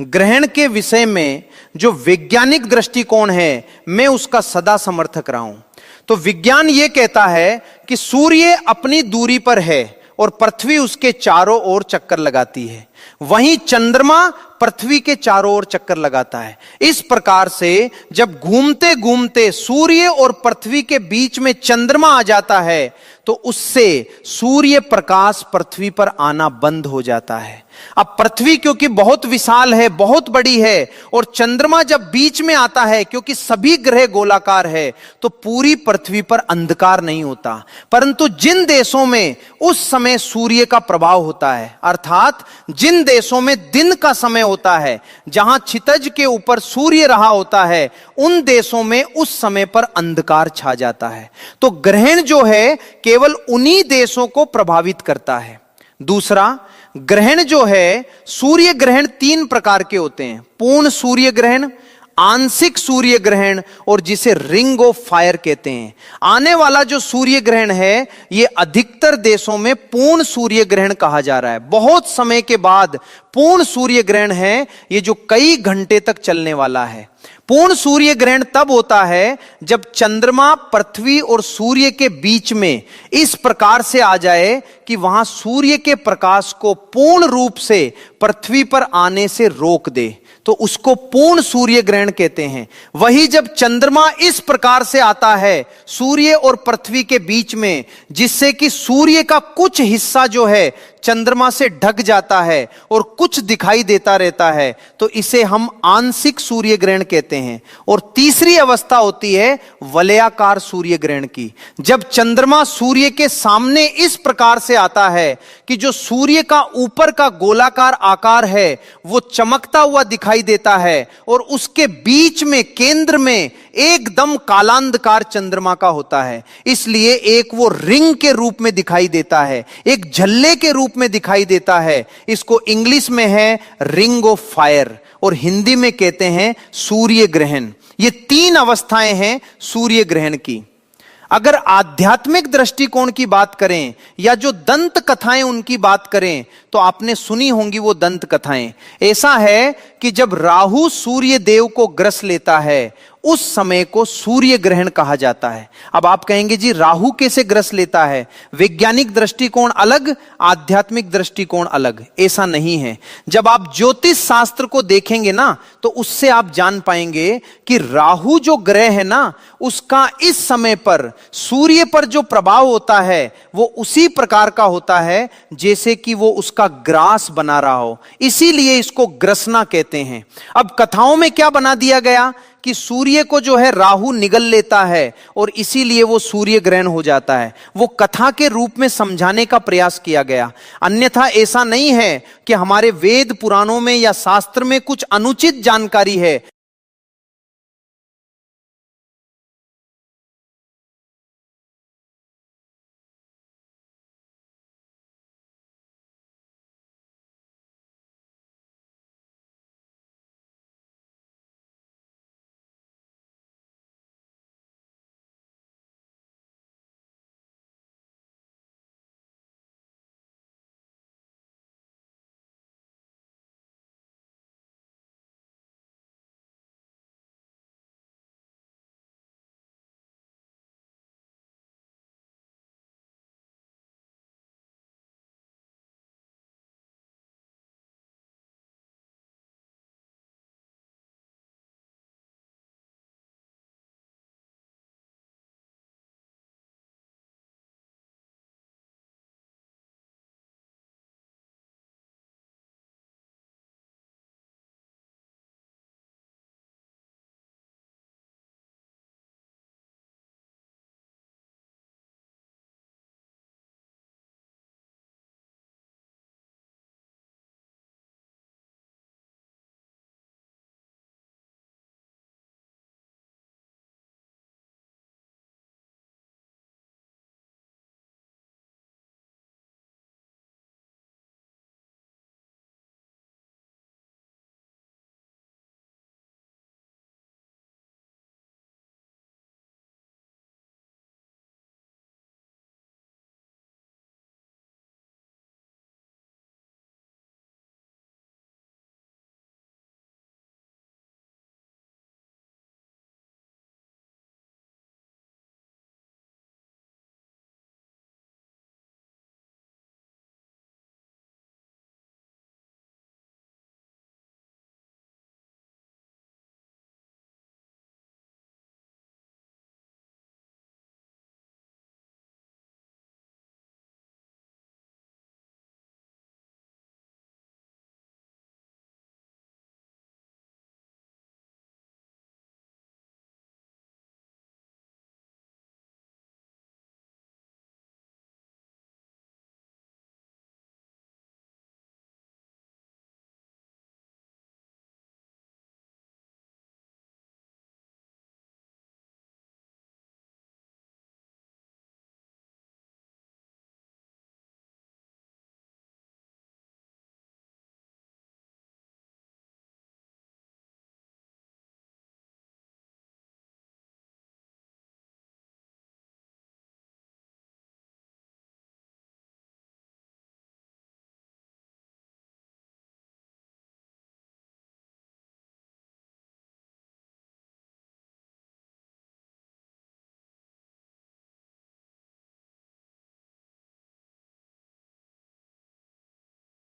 Speaker 2: ग्रहण के विषय में जो वैज्ञानिक दृष्टिकोण है मैं उसका सदा समर्थक रहा हूं। तो विज्ञान यह कहता है कि सूर्य अपनी दूरी पर है और पृथ्वी उसके चारों ओर चक्कर लगाती है, वहीं चंद्रमा पृथ्वी के चारों ओर चक्कर लगाता है। इस प्रकार से जब घूमते घूमते सूर्य और पृथ्वी के बीच में चंद्रमा आ जाता है तो उससे सूर्य प्रकाश पृथ्वी पर आना बंद हो जाता है। अब पृथ्वी क्योंकि बहुत विशाल है, बहुत बड़ी है, और चंद्रमा जब बीच में आता है क्योंकि सभी ग्रह गोलाकार है, तो पूरी पृथ्वी पर अंधकार नहीं होता। परंतु जिन देशों में उस समय सूर्य का प्रभाव होता है, अर्थात जिन देशों में दिन का समय होता है, जहां क्षितिज के ऊपर सूर्य रहा होता है, उन देशों में उस समय पर अंधकार छा जाता है। तो ग्रहण जो है केवल उन्हीं देशों को प्रभावित करता है। दूसरा, ग्रहण जो है, सूर्य ग्रहण 3 प्रकार के होते हैं। पूर्ण सूर्य ग्रहण, आंशिक सूर्य ग्रहण और जिसे रिंग ऑफ फायर कहते हैं। आने वाला जो सूर्य ग्रहण है यह अधिकतर देशों में पूर्ण सूर्य ग्रहण कहा जा रहा है। बहुत समय के बाद पूर्ण सूर्य ग्रहण है ये जो कई घंटे तक चलने वाला है। पूर्ण सूर्य ग्रहण तब होता है जब चंद्रमा पृथ्वी और सूर्य के बीच में इस प्रकार से आ जाए कि वहां सूर्य के प्रकाश को पूर्ण रूप से पृथ्वी पर आने से रोक दे, तो उसको पूर्ण सूर्य ग्रहण कहते हैं। वही जब चंद्रमा इस प्रकार से आता है सूर्य और पृथ्वी के बीच में, जिससे कि सूर्य का कुछ हिस्सा जो है चंद्रमा से ढक जाता है और कुछ दिखाई देता रहता है, तो इसे हम आंशिक सूर्य ग्रहण कहते हैं। और तीसरी अवस्था होती है वलयाकार सूर्य ग्रहण की, जब चंद्रमा सूर्य के सामने इस प्रकार से आता है कि जो सूर्य का ऊपर का गोलाकार आकार है वो चमकता हुआ दिखाई देता है और उसके बीच में केंद्र में एकदम कालांधकार चंद्रमा का होता है। इसलिए एक वो रिंग के रूप में दिखाई देता है, एक झल्ले के रूप में दिखाई देता है। इसको इंग्लिश में है रिंग ऑफ फायर और हिंदी में कहते हैं सूर्य ग्रहण। ये 3 अवस्थाएं हैं सूर्य ग्रहण की। अगर आध्यात्मिक दृष्टिकोण की बात करें या जो दंत कथाएं उनकी बात करें तो आपने सुनी होंगी वो दंत कथाएं। ऐसा है कि जब राहु सूर्य देव को ग्रस लेता है उस समय को सूर्य ग्रहण कहा जाता है। अब आप कहेंगे जी राहु कैसे ग्रस लेता है? वैज्ञानिक दृष्टिकोण अलग, आध्यात्मिक दृष्टिकोण अलग। ऐसा नहीं है। जब आप ज्योतिष शास्त्र को देखेंगे ना तो उससे आप जान पाएंगे कि राहु जो ग्रह है ना उसका इस समय पर सूर्य पर जो प्रभाव होता है वो उसी प्रकार का होता है जैसे कि वो उसका उसका ग्रास बना रहा हो, इसीलिए इसको ग्रसना कहते हैं। अब कथाओं में क्या बना दिया गया कि सूर्य को जो है राहु निगल लेता है और इसीलिए वो सूर्य ग्रहण हो जाता है। वो कथा के रूप में समझाने का प्रयास किया गया, अन्यथा ऐसा नहीं है कि हमारे वेद पुराणों में या शास्त्र में कुछ अनुचित जानकारी है